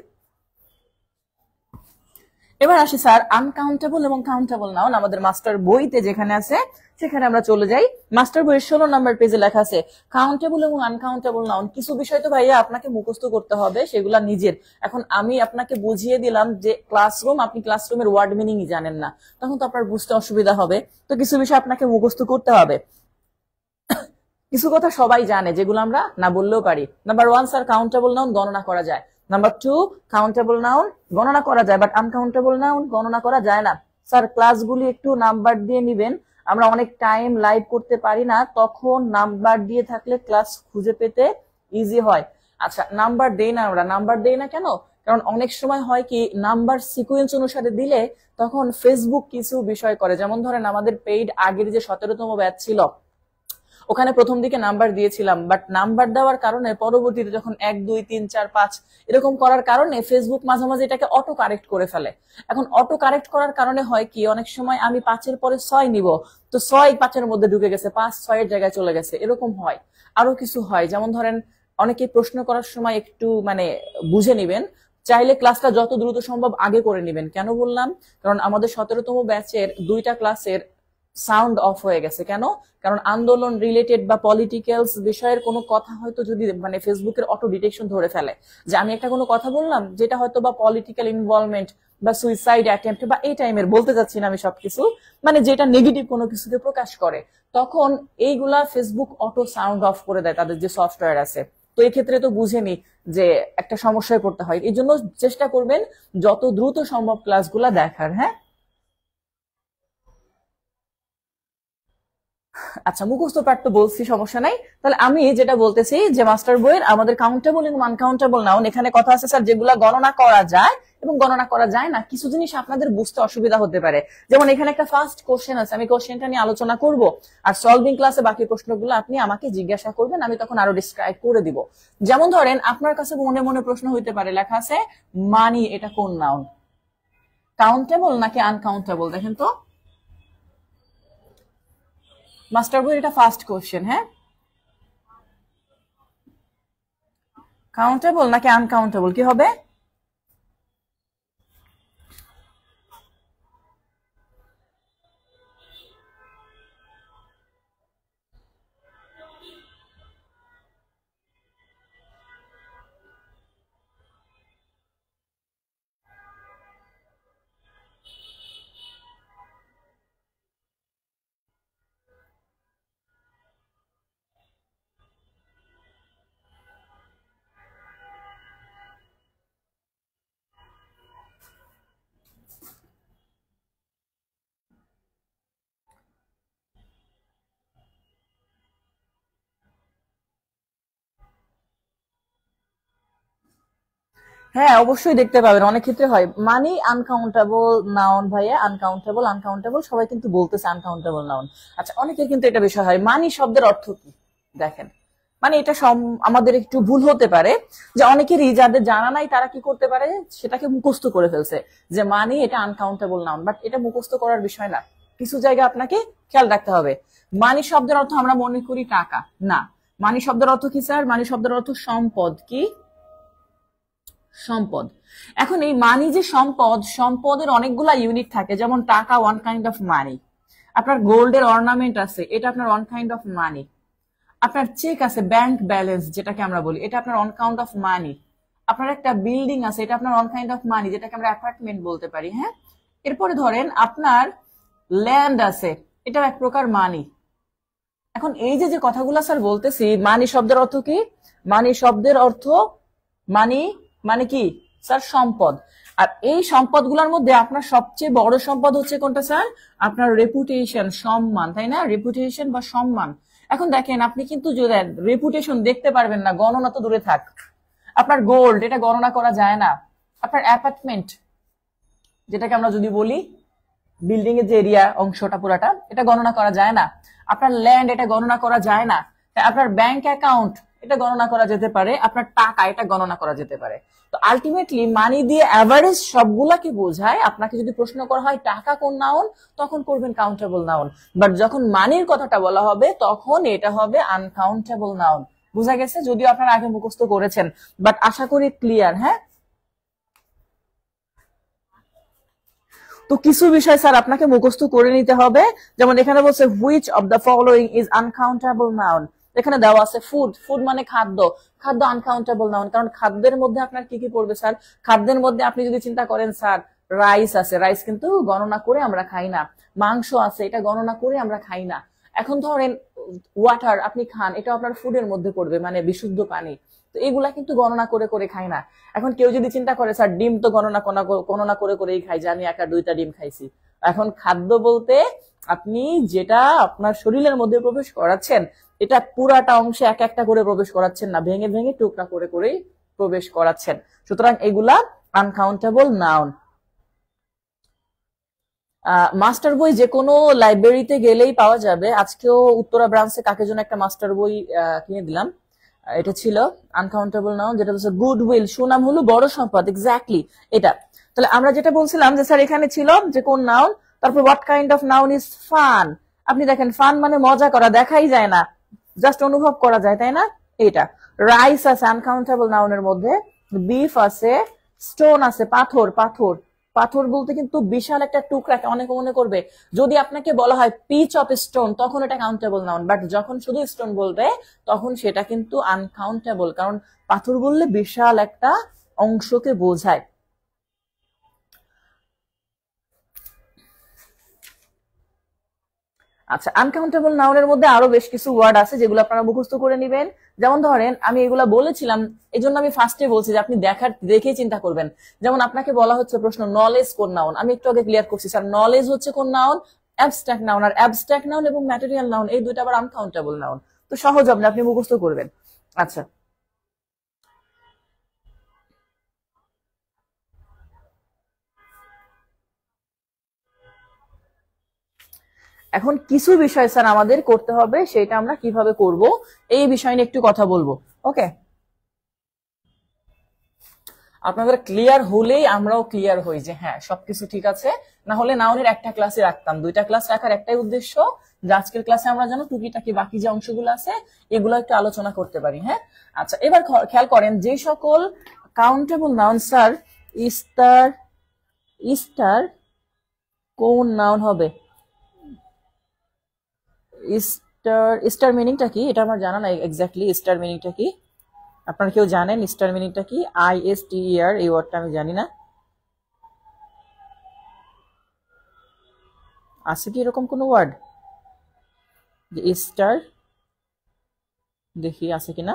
এবার আসি স্যার আনকাউন্টেবল এবং কাউন্টেবল নাউন। আমাদের মাস্টার বইতে যেখানে আছে সেখানে আমরা চলে যাই। মাস্টার বইয়ের 16 নম্বর পেজে লেখা আছে কাউন্টেবল এবং আনকাউন্টেবল নাউন। কিছু বিষয় তো ভাইয়া আপনাকে মুখস্থ করতে হবে, সেগুলা নিজের। এখন আমি আপনাকে বুঝিয়ে দিলাম যে ক্লাসরুম, আপনি ক্লাসরুমের ওয়ার্ড মিনিংই জানেন না, তখন তো আপনার বুঝতে অসুবিধা হবে। তো কিছু বিষয় আপনাকে মুখস্থ করতে হবে। কিছু কথা সবাই জানে যেগুলো আমরা না বললেও পারি। নাম্বার 1 স্যার কাউন্টেবল নাউন গণনা করা যায়। নাম্বার 2 কাউন্টেবল নাউন গণনা করা যায়, বাট আনকাউন্টেবল নাউন গণনা করা যায় না। স্যার ক্লাসগুলি একটু নাম্বার দিয়ে নিবেন, আমরা অনেক টাইম লাইভ করতে পারি না, তখন নাম্বার দিয়ে থাকলে ক্লাস খুঁজে পেতে ইজি হয়। আচ্ছা, নাম্বার দেই না, আমরা নাম্বার দেই না কেন? কারণ অনেক সময় হয় কি, নাম্বার সিকোয়েন্স অনুসারে দিলে তখন ফেসবুক কিছু বিষয় করে। যেমন ধরেন আমাদের পেইড আগের যে 17তম ব্যাচ ছিল, ওখানে প্রথম দিকে নাম্বার দিয়েছিলাম, বাট নাম্বার দেওয়ার কারণে পরবর্তীতে যখন 1 2 3 4 5 এরকম করার কারণে ফেসবুক মাঝে মাঝে এটাকে অটো কারেক্ট করে ফেলে। এখন অটো কারেক্ট করার কারণে হয় কি, অনেক সময় আমি 5 এর পরে 6 নিব, তো 6 5 এর মধ্যে ঢুকে গেছে, 5 6 এর জায়গায় চলে গেছে, এরকম হয়। আরো কিছু হয়, যেমন ধরেন অনেকে প্রশ্ন করার সময় একটু মানে বুঝে নিবেন, চাইলে ক্লাসটা যত দ্রুত সম্ভব আগে করে নিবেন। কেন বললাম? কারণ আমাদের 17তম ব্যাচের 2টা ক্লাসের সাউন্ড অফ হয়ে গেছে। কেন? কারণ আন্দোলন রিলেটেড বা পলিটিক্যালস বিষয়ের কোনো কথা হয়তো যদি মানে ফেসবুকের অটো ডিটেকশন ধরে ফেলে, যে আমি একটা কোনো কথা বললাম যেটা হয়তো বা পলিটিক্যাল ইনভলভমেন্ট বা সুইসাইড অ্যাটেম্প্ট বা এই টাইমের, বলতে চাচ্ছি না আমি সবকিছু, মানে যেটা নেগেটিভ কোনো কিছুকে প্রকাশ করে, তখন এইগুলা ফেসবুক অটো সাউন্ড অফ করে দেয় তাদের যে সফটওয়্যার আছে। তো এই ক্ষেত্রে তো বুঝেনি যে একটা সমস্যায় পড়তে হয়। এই জন্য চেষ্টা করবেন যত দ্রুত সম্ভব ক্লাসগুলা দেখার। হ্যাঁ, আচ্ছা, মুখস্থ পাঠ তো বলছি, সমস্যা নাই। তাহলে আমি যেটা বলতেছি যে মাস্টার বইয়ের আমাদের কাউন্টেবল এবং আনকাউন্টেবল নাউন, এখানে কথা আছে স্যার যেগুলা গণনা করা যায় এবং গণনা করা যায় না। কিছু জিনিস আপনাদের বুঝতে অসুবিধা হতে পারে, যেমন এখানে একটা ফার্স্ট কোশ্চেন আছে, আমি কোশ্চেনটা নিয়ে আলোচনা করব, আর সলভিং ক্লাসে বাকি প্রশ্নগুলো আপনি আমাকে জিজ্ঞাসা করবেন, আমি তখন আরো ডিসক্রাইব করে দিব। যেমন ধরেন আপনার কাছে মনে মনে প্রশ্ন হইতে পারে, লেখা আছে মানি, এটা কোন নাউন, কাউন্টেবল নাকি আনকাউন্টেবল? দেখেন তো মাস্টার বইয়ের এটা ফার্স্ট কোশ্চেন। হ্যাঁ, কাউন্টেবল নাকি আনকাউন্টেবল কি হবে? হ্যাঁ, অবশ্যই দেখতে পাবেন, অনেক ক্ষেত্রে হয় মানি আনকাউন্টেবল নাউন। ভাইয়া আনকাউন্টেবল আনকাউন্টেবল সবাই কিন্তু বলতেছে আনকাউন্টেবল নাউন। আচ্ছা, অনেকের কিন্তু এটা বিষয় হয়, মানি শব্দের অর্থ কি? দেখেন, মানে এটা আমাদের একটু ভুল হতে পারে যে অনেকেরই যাদের জানা নাই তারা কি করতে পারে, সেটাকে মুখস্থ করে ফেলছে যে মানি এটা আনকাউন্টেবল নাউন, বাট এটা মুখস্থ করার বিষয় না। কিছু জায়গা আপনাকে খেয়াল রাখতে হবে। মানি শব্দের অর্থ আমরা মনে করি টাকা, না। মানি শব্দের অর্থ কি স্যার? মানি শব্দের অর্থ সম্পদ। কি? সম্পদ। এখন এই মানি যে সম্পদ, সম্পদের অনেকগুলা ইউনিট থাকে, যেমন টাকা ওয়ান কাইন্ড অফ মানি, আপনার গোল্ডের অর্নামেন্ট আছে, এটা আপনার ওয়ান কাইন্ড অফ মানি, আপনার চেক আছে, ব্যাংক ব্যালেন্স যেটাকে আমরা বলি, এটা আপনার ওয়ান কাউন্ট অফ মানি, আপনার একটা বিল্ডিং আছে, এটা আপনার ওয়ান কাইন্ড অফ মানি, যেটাকে আমরা অ্যাপার্টমেন্ট বলতে পারি। হ্যাঁ, এরপরে ধরেন আপনার ল্যান্ড আছে, এটাও এক প্রকার মানি। এখন এই যে যে কথাগুলো স্যার বলতেছি, মানি শব্দের অর্থ কি? মানি শব্দের অর্থ মানি মানে কি স্যার? সম্পদ। আর এই সম্পদগুলোর মধ্যে আপনার সবচেয়ে বড় সম্পদ হচ্ছে কোনটা স্যার? আপনার রেপুটেশন, সম্মান, তাই না? রেপুটেশন বা সম্মান। এখন দেখেন, আপনি কিন্তু যদি রেপুটেশন দেখতে পারবেন না, গণনা তো দূরে থাক। আপনার গোল্ড, এটা গণনা করা যায় না। আপনার অ্যাপার্টমেন্ট, যেটাকে আমরা যদি বলি বিল্ডিং এর যে এরিয়া অংশটা পুরাটা, এটা গণনা করা যায় না। আপনার ল্যান্ড, এটা গণনা করা যায় না। আপনার ব্যাংক অ্যাকাউন্ট, এটা গণনা করা যেতে পারে। আপনার টাকা, এটা গণনা করা যেতে পারে। তো আলটিমেটলি মানি দিয়ে অ্যাভারেজ সবগুলাকে বোঝায়। আপনাকে যদি প্রশ্ন করা হয় টাকা কোন নাউন, তখন করবেন কাউন্টেবল নাউন। বাট যখন মানির কথাটা বলা হবে, তখন এটা হবে আনকাউন্টেবল নাউন। বুঝা গেছে? যদিও আপনারা আগে মুখস্থ করেছেন, বাট আশা করি ক্লিয়ার। হ্যাঁ, তো কিছু বিষয় স্যার আপনাকে মুখস্থ করে নিতে হবে। যেমন এখানে বলছে which of the following is uncountable noun. এখানে দেওয়া আছে ফুড, ফুড মানে খাদ্য, খাদ্য আনকাউন্টেবল নাউন। কারণ খাদ্যের মধ্যে আপনার কি কি পড়বে স্যার? খাদ্যের মধ্যে আপনি যদি চিন্তা করেন স্যার, রাইস আছে, রাইস কিন্তু গণনা করে আমরা খাই না। মাংস আছে, এটা গণনা করে আমরা খাই না। এখন ধরেন ওয়াটার আপনি খান, এটা আপনার ফুডের মধ্যে পড়বে, মানে বিশুদ্ধ পানি। তো এগুলা কিন্তু গণনা করে করে খাই না। এখন কেউ যদি চিন্তা করে স্যার ডিম তো গণনা করে করেই খাই, যে আমি একা 2টা ডিম খাইছি। এখন খাদ্য বলতে আপনি যেটা আপনার শরীরের মধ্যে প্রবেশ করাচ্ছেন, এটা পুরাটা অংশে এক একটা করে প্রবেশ করাচ্ছেন না, ভেঙে ভেঙে টুকরা করে করেই প্রবেশ করাচ্ছেন। সুতরাং এগুলা আনকাউন্টেবল নাউন। মাস্টার বই যে কোনো লাইব্রেরিতে গেলেই পাওয়া যাবে। আজকেও উত্তরা ব্রাঞ্চে কাকে জন্য একটা মাস্টার বই কিনে দিলাম। এটা ছিল আনকাউন্টেবল নাউন, যেটা হচ্ছে গুড উইল, সুনাম হলো বড় সম্পদ। এক্স্যাক্টলি এটা। তাহলে আমরা যেটা বলছিলাম যে স্যার এখানে ছিল যে কোন নাউন, তারপর what kind of noun is fun. আপনি দেখেন ফান মানে মজা করা, দেখাই যায় না, জাস্ট অনুভব করা যায়, তাই না? এটা রাইস আছে আনকাউন্টেবল নাউনের মধ্যে, বিফ আছে, স্টোন আছে, পাথর, পাথর, পাথর বলতে কিন্তু বিশাল একটা টুকরা, অনেকে মনে করবে যদি আপনাকে বলা হয় পিচ অফ স্টোন, তখন এটা কাউন্টেবল নাউন। বাট যখন শুধু স্টোন বলবে, তখন সেটা কিন্তু আনকাউন্টেবল, কারণ পাথর বললে বিশাল একটা অংশকে বোঝায়। আচ্ছা, আনকাউন্টেবল নাউনের মধ্যে আরো বেশ কিছু ওয়ার্ড আছে যেগুলো আপনারা মুখস্থ করে নেবেন। যেমন ধরেন আমি এগুলা বলেছিলাম, এই জন্য আমি ফার্স্টে বলছি যে আপনি দেখে চিন্তা করবেন। যেমন আপনাকে বলা হচ্ছে প্রশ্ন, নলেজ কোন নাউন? আমি একটু আগে ক্লিয়ার করছি স্যার, নলেজ হচ্ছে কোন নাউন? Abstract noun. আর অ্যাবস্ট্রাক্ট নাউন এবং ম্যাটেরিয়াল নাউন এই দুইটা আবার আনকাউন্টেবল নাউন। তো সহজ হবে, আপনি মুখস্থ করবেন। আচ্ছা, এখন কিছু বিষয় স্যার আমাদের করতে হবে, সেটা আমরা কিভাবে করব এই বিষয় নিয়ে একটু কথা বলবো। ওকে, আপনাদের ক্লিয়ার হলেই আমরাও ক্লিয়ার হই যে হ্যাঁ সবকিছু ঠিক আছে। না হলে নাউনের একটা ক্লাসে রাখতাম, 2টা ক্লাস রাখার একটাই উদ্দেশ্য, যে আজকের ক্লাসে আমরা যেন টুকিটাকি বাকি যে অংশগুলো আছে এগুলো একটু আলোচনা করতে পারি। হ্যাঁ, আচ্ছা, এবার খেয়াল করেন যে সকল countable noun sir star star কোন নাউন হবে? স্টার, স্টার মিনিংটা কি এটা আমার জানা নাই এক্স্যাক্টলি। স্টার মিনিংটা কি আপনারা কেউ জানেন? স্টার মিনিংটা কি? ISTER, এই ওয়ার্ডটা আমি জানি না। আছে কি এরকম কোন ওয়ার্ড যে স্টার? দেখি আছে কিনা।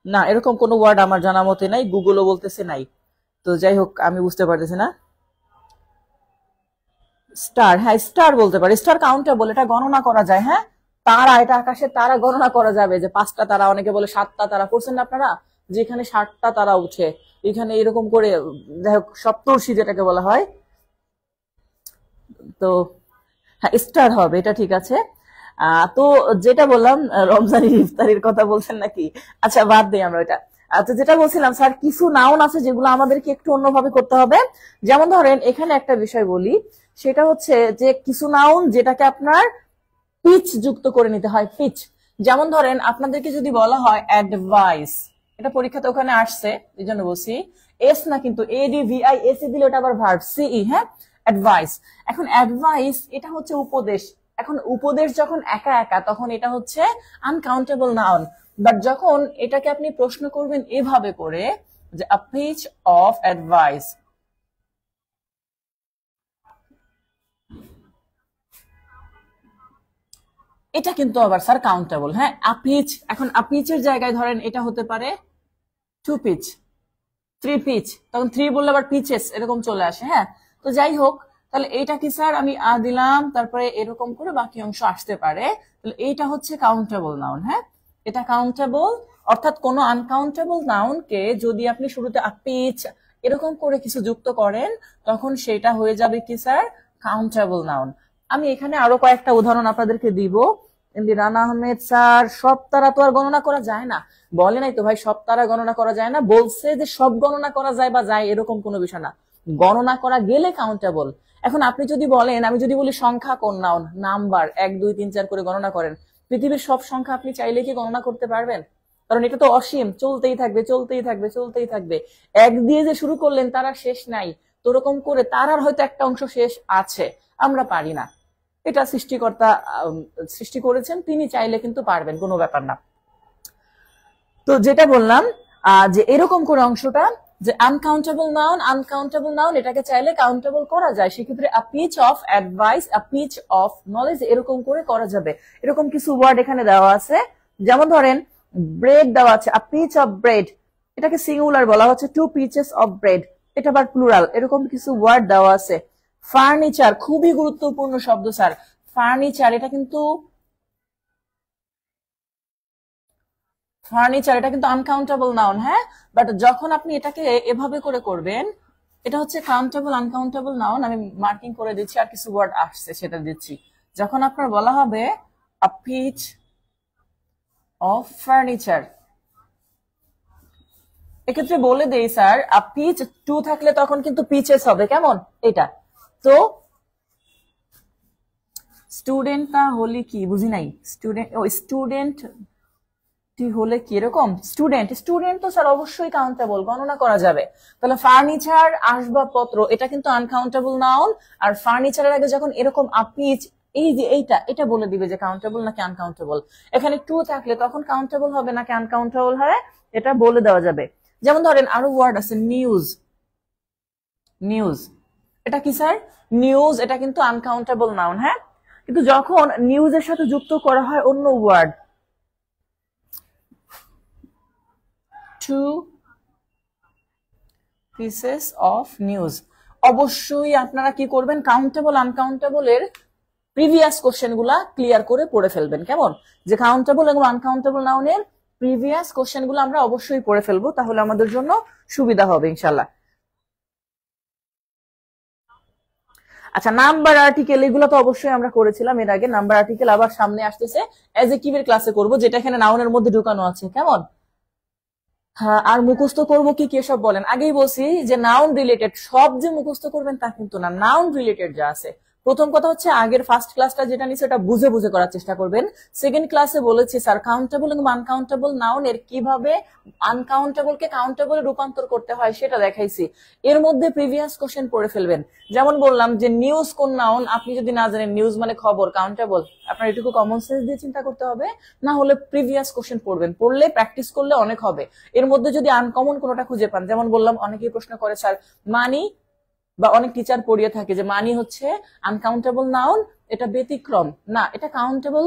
না, এরকম কোনো ওয়ার্ড আমার জানা মতে নাই, গুগলও বলতেছে নাই। তো যাই হোক, আমি বুঝতে পারতেছি না। স্টার, হ্যাঁ স্টার বলতে পারে। স্টার কাউন্টেবল, এটা গণনা করা যায়। হ্যাঁ, তারা, এটা আকাশের তারা গণনা করা যাবে, যে 5টা তারা, অনেকে বলে 7টা তারা, পড়ছেন না আপনারা? যেখানে 60টা তারা উঠে, এখানে এরকম করে, যাই হোক সপ্তর্ষি যেটাকে বলা হয়। তো হ্যাঁ, স্টার হবে, এটা ঠিক আছে। তো যেটা বললাম, রমজানের ইফতারির কথা বলছেন নাকি? আচ্ছা বাদ দিই আমরা এটা। আচ্ছা যেটা বলছিলাম স্যার, কিছু নাউন আছে যেগুলো আমাদেরকে একটু অন্যভাবে করতে হবে। যেমন ধরেন এখানে একটা বিষয় বলি, সেটা হচ্ছে যে কিছু নাউন যেটাকে আপনার পিচ যুক্ত করে নিতে হয়, পিচ। যেমন ধরেন আপনাদেরকে যদি বলা হয় অ্যাডভাইস, এটা পরীক্ষাতে ওখানে আসছে, এই জন্য বলছি এস না, কিন্তু ADVIS দিলে ওটা আবার ভার্ব CE, হ্যাঁ, অ্যাডভাইস। এখন অ্যাডভাইস এটা হচ্ছে উপদেশ। এখন উপদেশ যখন একা একা, তখন এটা হচ্ছে আনকাউন্টেবল নাউন। বাট যখন এটাকে আপনি প্রশ্ন করবেন এভাবে করে যে আ পিচ অফ অ্যাডভাইস, এটা কিন্তু আবার স্যার কাউন্টেবল। হ্যাঁ, আপিচ, এখন আপিচের জায়গায় ধরেন এটা হতে পারে টু পিচ, থ্রি পিচ, তখন থ্রি বললে আবার পিচেস এরকম চলে আসে। হ্যাঁ, তো যাই হোক, তাহলে এইটা কি স্যার, আমি দিলাম, তারপরে এরকম করে বাকি অংশ আসতে পারে। তাহলে এইটা হচ্ছে কাউন্টেবল নাউন। হ্যাঁ, এটা কাউন্টেবল, অর্থাৎ কোনো আনকাউন্টেবল নাউনকে যদি আপনি শুরুতে পিচ এরকম করে কিছু যুক্ত করেন, তখন সেটা হয়ে যাবে কি স্যার, কাউন্টেবল নাউন। আমি এখানে আরো কয়েকটা উদাহরণ আপনাদেরকে দিব। এমডি রানা আহমেদ স্যার, সব তারা তো আর গণনা করা যায় না। বলে নাই তো ভাই সব তারা গণনা করা যায় না, বলছে যে সব গণনা করা যায় বা যায় এরকম কোনো বিষয় না, গণনা করা গেলে কাউন্টেবল। এখন আপনি যদি বলেন, আমি যদি বলি সংখ্যা কোন নাউন, নাম্বার 1 2 3 4 করে গণনা করেন, পৃথিবীর সব সংখ্যা আপনি চাইলে কি গণনা করতে পারবেন? কারণ এটা তো অসীম, চলতেই থাকবে চলতেই থাকবে চলতেই থাকবে। এক দিয়ে যে শুরু করলেন তার আর শেষ নাই, তো ওরকম করে তার আর হয়তো একটা অংশ শেষ আছে, আমরা পারি না। এটা সৃষ্টিকর্তা সৃষ্টি করেছেন, তিনি চাইলে কিন্তু পারবেন, কোনো ব্যাপার না। তো যেটা বললাম যে এরকম করে অংশটা, যে আনকাউন্টেবল নাউন, আনকাউন্টেবল নাউন এটাকে চাইলে কাউন্টেবল করা যায়। সেক্ষেত্রে a piece of advice, a piece of knowledge এরকম করে করা যাবে। এরকম কিছু ওয়ার্ড এখানে দেওয়া আছে, যেমন ধরেন ব্রেড দেওয়া আছে, আ পিচ অফ ব্রেড, এটাকে সিঙ্গুলার বলা হচ্ছে টু পিচেস অফ ব্রেড, এটা আবার প্লুরাল। এরকম কিছু ওয়ার্ড দেওয়া আছে। ফার্নিচার, খুবই গুরুত্বপূর্ণ শব্দ স্যার, ফার্নিচার, এটা কিন্তু ফার্নিচার, এটা কিন্তু আনকাউন্টেবল নাউন। হ্যাঁ, বাট যখন আপনি এটাকে এভাবে করে করবেন, এটা হচ্ছে কাউন্টেবল আনকাউন্টেবল নাউন। আমি মার্কিং করে দিচ্ছি, আর কিছু ওয়ার্ড আসছে সেটা দিচ্ছি। যখন আপনার বলা হবে আ পিচ অফ ফার্নিচার, এক্ষেত্রে বলে দেই স্যার, আ পিচ টু থাকলে তখন কিন্তু পিচেস হবে, কেমন এটা। তো স্টুডেন্টটা হলে কি, বুঝি নাই, স্টুডেন্ট, ও স্টুডেন্ট হলে কি এরকম, স্টুডেন্ট, স্টুডেন্ট তো স্যার অবশ্যই কাউন্টেবল, গণনা করা যাবে। তাহলে ফার্নিচার, আসবাবপত্র, এটা কিন্তু আনকাউন্টেবল নাউন। আর ফার্নিচারের আগে যখন এরকম আপিচ, এই যে এইটা, এটা বলে দিবে যে কাউন্টেবল নাকি আনকাউন্টেবল। এখানে টু থাকলে তখন কাউন্টেবল হবে নাকি আনকাউন্টেবল হয়, এটা বলে দেওয়া যাবে। যেমন ধরেন আরো ওয়ার্ড আছে, নিউজ, নিউজ, এটা কি স্যার, নিউজ, এটা কিন্তু আনকাউন্টেবল নাউন। হ্যাঁ, কিন্তু যখন নিউজের সাথে যুক্ত করা হয় অন্য word, two pieces of news, অবশ্যই আপনারা কি করবেন, কাউন্টেবল আনকাউন্টেবল এর প্রিভিয়াস কোশ্চেন গুলা ক্লিয়ার করে পড়ে ফেলবেন। কেমন, যে কাউন্টেবল এবং আনকাউন্টেবল নাউনের প্রিভিয়াস কোশ্চেন গুলো আমরা অবশ্যই পড়ে ফেলবো, তাহলে আমাদের জন্য সুবিধা হবে ইনশাল্লাহ। আচ্ছা, নাম্বার আর্টিকেল, এগুলো তো অবশ্যই আমরা করেছিলাম এর আগে। নাম্বার আর্টিকেল আবার সামনে আসতেছে, অ্যাডজেক্টিভের ক্লাসে করব, যেটা এখানে নাউনের মধ্যে ঢুকানো আছে। কেমন, হ্যাঁ, আর মুখস্থ করবো কি কে সব বলেন, আগেই বলছি যে নাউন রিলেটেড সব যে মুখস্থ করবেন তা কিন্তু না, নাউন রিলেটেড যা আছে। প্রথম কথা হচ্ছে আগের ফার্স্ট ক্লাসটা যেটা নিচ্ছে ওটা বুঝে বুঝে করার চেষ্টা করবেন। সেকেন্ড ক্লাসে বলেছি স্যার কাউন্টেবল এবং আনকাউন্টেবল নাউন এর কিভাবে আনকাউন্টেবল কে কাউন্টেবল রূপান্তর করতে হয় সেটা দেখাইছি। এর মধ্যে প্রিভিয়াস কোশ্চেন পড়ে ফেলবেন। যেমন বললাম যে নিউজ কোন নাউন, আপনি যদি না জানেন নিউজ মানে খবর, কাউন্টেবল, আপনার এটুকু কমন সেন্স দিয়ে চিন্তা করতে হবে। না হলে প্রিভিয়াস কোশ্চেন পড়বেন, পড়লে প্র্যাকটিস করলে অনেক হবে। এর মধ্যে যদি আনকমন কোনোটা খুঁজে পান, যেমন বললাম অনেকেই প্রশ্ন করে স্যার মানি, বা অনেক টিচার পড়িয়ে থাকে যে মানি হচ্ছে আনকাউন্টেবল নাউন, এটা ব্যতিক্রম না, এটা কাউন্টেবল,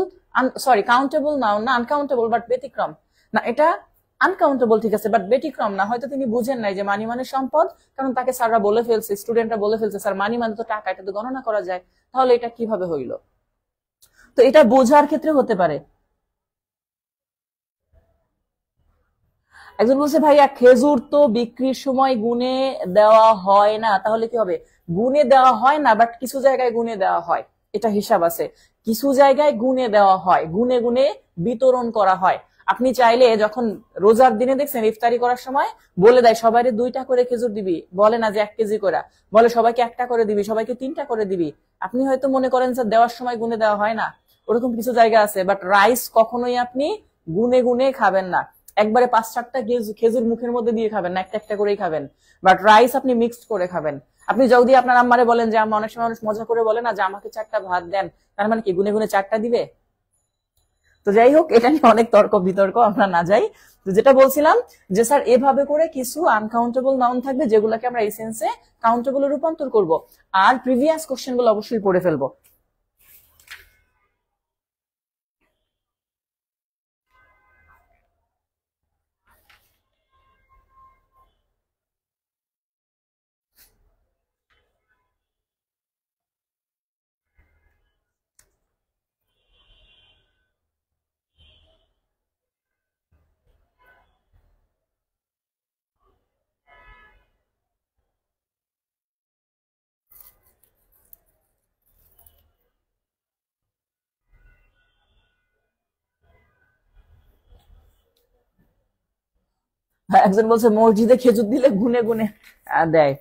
সরি কাউন্টেবল নাউন না, আনকাউন্টেবল বাট ব্যতিক্রম না, এটা আনকাউন্টেবল ঠিক আছে বাট ব্যতিক্রম না। হয়তো তিনি বুঝেন নাই যে মানি মানে সম্পদ, কারণ তাকে স্যাররা বলে ফেলছে, স্টুডেন্টরা বলে ফেলছে স্যার মানি মানে তো টাকা, এটা তো গণনা করা যায়, তাহলে এটা কিভাবে হইলো। তো এটা বোঝার ক্ষেত্রে হতে পারে। একজন বলছে ভাইয়া খেজুর তো বিক্রির সময় গুনে দেওয়া হয় না, তাহলে কি হবে? গুনে দেওয়া হয় না, বাট কিছু জায়গায় গুনে দেওয়া হয়, এটা হিসাব আছে। কিছু জায়গায় গুনে দেওয়া হয়, গুনে গুনে বিতরণ করা হয়। আপনি চাইলে যখন রোজার দিনে দেখছেন ইফতারি করার সময় বলে দেয় সবাইকে 2টা করে খেজুর দিবি, বলে না যে 1 কেজি করে, বলে সবাইকে 1টা করে দিবি, সবাইকে 3টা করে দিবি। আপনি হয়তো মনে করেন যে দেওয়ার সময় গুনে দেওয়া হয় না, ওরকম কিছু জায়গা আছে। বাট রাইস কখনোই আপনি গুনে গুনে খাবেন না, একবারে 5-4টা খেজুর মুখের মধ্যে দিয়ে খাবেন না, একটা একটা করেই খাবেন। বাট রাইস আপনি মিক্সড করে খাবেন। আপনি যদি আপনার আম্মারে বলেন যে আম্মা, অনেক সময় মানুষ মজা করে বলে না যে আমাকে 4টা ভাত দেন, তার মানে কি গুনে গুনে 4টা দিবে? তো যাই হোক, এটা নিয়ে অনেক তর্ক বিতর্ক, আমরা না যাই। তো যেটা বলছিলাম যে স্যার এভাবে করে কিছু আনকাউন্টেবল নাউন থাকবে যেগুলোকে আমরা এই সেন্সে কাউন্টেবল রূপান্তর করব, আর প্রিভিয়াস কোশ্চেন গুলো অবশ্যই পড়ে ফেলবো। হ্যাঁ, একজন বলছে মসজিদে খেজুর দিলে গুনে গুনে দেয়।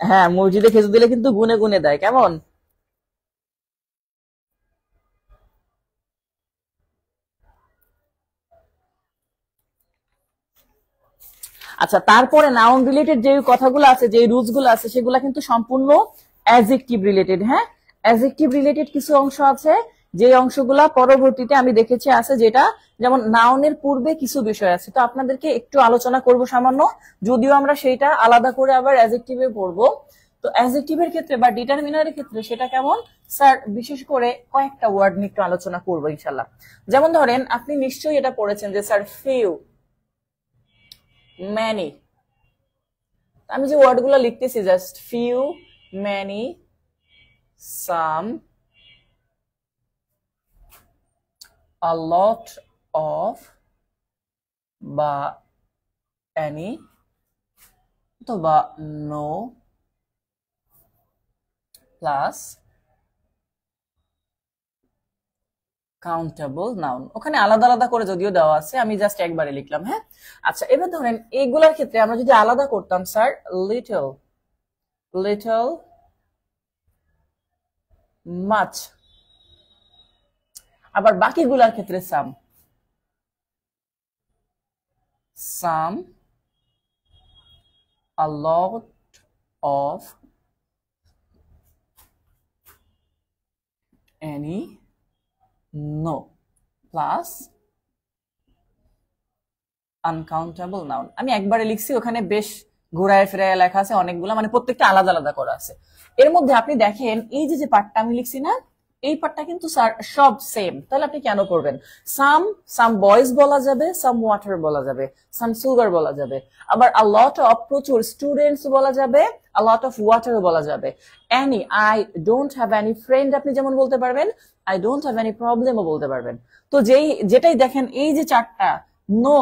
হ্যাঁ, মসজিদে খেজুর দিলে কিন্তু গুনে গুনে দেয়, কেমন? আচ্ছা, তারপরে নাউন রিলেটেড যে কথাগুলো আছে, যে রুলস গুলো আছে, সেগুলো কিন্তু সম্পূর্ণ অ্যাডজেক্টিভ রিলেটেড। হ্যাঁ, অ্যাডজেক্টিভ রিলেটেড কিছু অংশ আছে, যে অংশগুলা পরবর্তীতে আমি দেখেছি আছে, যেটা যেমন নাউনের পূর্বে কিছু বিষয় আছে, তো আপনাদেরকে একটু আলোচনা করব সামান্য, যদিও আমরা সেইটা আলাদা করে আবার অ্যাডজেক্টিভে পড়বো। তো অ্যাডজেক্টিভের ক্ষেত্রে বা ডিটারমিনারের ক্ষেত্রে সেটা কেমন স্যার, বিশেষ করে কয়েকটা ওয়ার্ড নিয়ে একটু আলোচনা করবো ইনশাল্লাহ। যেমন ধরেন, আপনি নিশ্চয়ই এটা পড়েছেন যে স্যার ফিউ, ম্যানি। আমি যে ওয়ার্ডগুলো লিখতেছি, just few, many, some, a lot of, বা any, অথবা no, প্লাস কাউন্টেবল নাউন। ওখানে আলাদা আলাদা করে যদিও দেওয়া আছে, আমি জাস্ট একবারে লিখলাম। হ্যাঁ, আচ্ছা, এবার ধরেন এইগুলার ক্ষেত্রে আমরা যদি আলাদা করতাম, স্যার লিটল, লিটল, মাচ। আবার বাকিগুলার ক্ষেত্রে সাম, সাম, a lot of, any, no, plus uncountable noun. আমি একবারে লিখছি, ওখানে বেশ ঘোরায় ফেরায় লেখা আছে অনেকগুলো, মানে প্রত্যেকটা আলাদা আলাদা করা আছে। এর মধ্যে আপনি দেখেন এই যে পার্টটা আমি লিখছি না, এই পার্টটা কিন্তু স্যার সব সেম। তাহলে আপনি কেন করবেন? সাম, সাম বয়েজ বলা যাবে, সাম ওয়াটার বলা যাবে, সাম সুগার বলা যাবে, আবার আ লট অফ, প্রচুর স্টুডেন্টস বলা যাবে, আ লট অফ ওয়াটার বলা যাবে। Any, I don't have any friend আপনি যেমন বলতে পারবেন, আই ডোন্ট হ্যাভ এনি প্রবলেমও বলতে পারবেন। তো যেটাই দেখেন এই যে চারটা, no,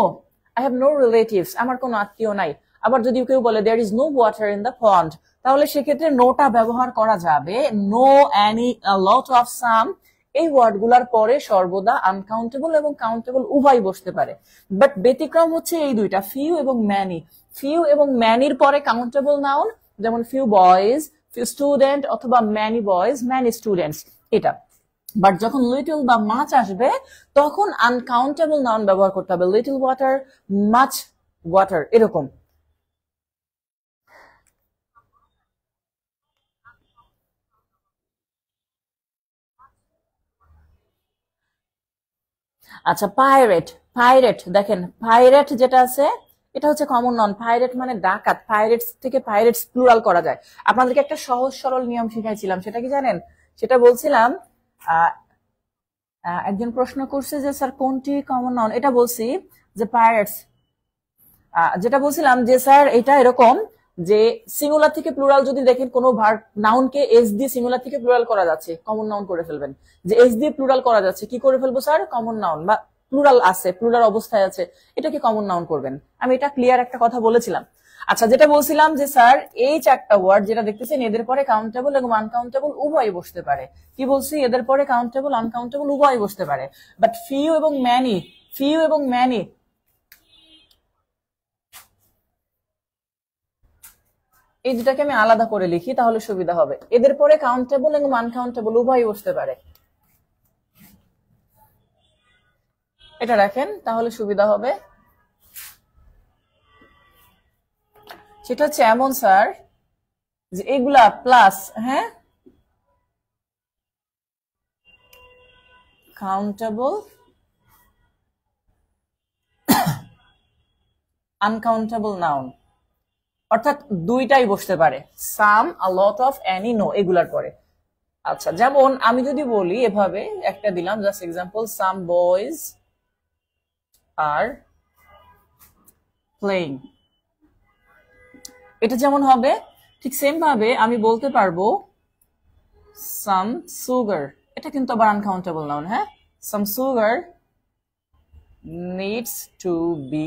I have no relatives, আমার কোনো আত্মীয় নাই। আবার যদি কেউ বলে there is no water in the pond, তাহলে সেক্ষেত্রে নোটা ব্যবহার করা যাবে। No, any, a lot of, some, এই ওয়ার্ডগুলোর পরে সর্বদা আনকাউন্টেবল এবং কাউন্টেবল উভয় বসতে পারে। বাট ব্যতিক্রম হচ্ছে এই দুইটা, ফিউ এবং ম্যানি। ফিউ এবং ম্যানির পরে কাউন্টেবল নাউন, যেমন ফিউ বয়েজ, ফিউ স্টুডেন্ট, অথবা ম্যানি বয়েজ, ম্যানি স্টুডেন্টস, এটা। বাট যখন লিটল বা মাছ আসবে, তখন আনকাউন্টেবল নাউন ব্যবহার করতে হবে, লিটল ওয়াটার, মাছ ওয়াটার, এরকম। আচ্ছা, পাইরেট, পাইরেট দেখেন, পাইরেট যেটা আছে এটা হচ্ছে কমন নাউন। পাইরেট মানে ডাকাত, পাইরেটস থেকে পাইরেটস প্লুরাল করা যায়। আপনাদেরকে একটা সহজ সরল নিয়ম শিখাইছিলাম, সেটা কি জানেন? সেটা বলছিলাম, একজন প্রশ্ন করছে যে স্যার কোনটি কমন নাউন, এটা বলছি যে পাইরেটস। যেটা বলছিলাম যে স্যার এটা এরকম যে সিঙ্গুলার থেকে প্লুরাল যদি দেখেন কোনো ভার্ব নাউনকে এস দিয়ে সিঙ্গুলার থেকে প্লুরাল করা যাচ্ছে, কমন নাউন করে ফেলবেন। যে এস দিয়ে প্লুরাল করা যাচ্ছে, কি করে ফেলবো স্যার? Common noun. বা প্লুরাল আছে, প্লুরাল অবস্থায় আছে, এটাকে কমন নাউন করবেন। আমি এটা ক্লিয়ার একটা কথা বলেছিলাম। আচ্ছা, যেটা বলছিলাম যে স্যার এই চারটা ওয়ার্ড যেটা দেখতেছেন এদের পরে কাউন্টেবল এবং আনকাউন্টেবল উভয় বসতে পারে। কি বলছি? এদের পরে কাউন্টেবল আনকাউন্টেবল উভয় বসতে পারে, বাট ফিউ এবং ম্যানি, ফিউ এবং ম্যানি এই দুটাকে আমি আলাদা করে লিখি তাহলে সুবিধা হবে। এদের পরে কাউন্টেবল এবং আনকাউন্টেবল উভয় বসতে পারে, এটা রাখেন তাহলে সুবিধা হবে। সেটা হচ্ছে এমন স্যার যে এগুলা প্লাস, হ্যাঁ, কাউন্টেবল আনকাউন্টেবল নাউন, অর্থাৎ দুইটাই বসতে পারে, সাম, আ লট অফ, এনি, নো এগুলার পরে। আচ্ছা, যেমন আমি যদি বলি এভাবে, একটা দিলাম just example, some boys are playing, এটা যেমন হবে ঠিক সেম ভাবে আমি বলতে পারবো সাম সুগার, এটা কিন্তু আবার আনকাউন্টেবল নাউন, হ্যাঁ, সাম sugar needs to be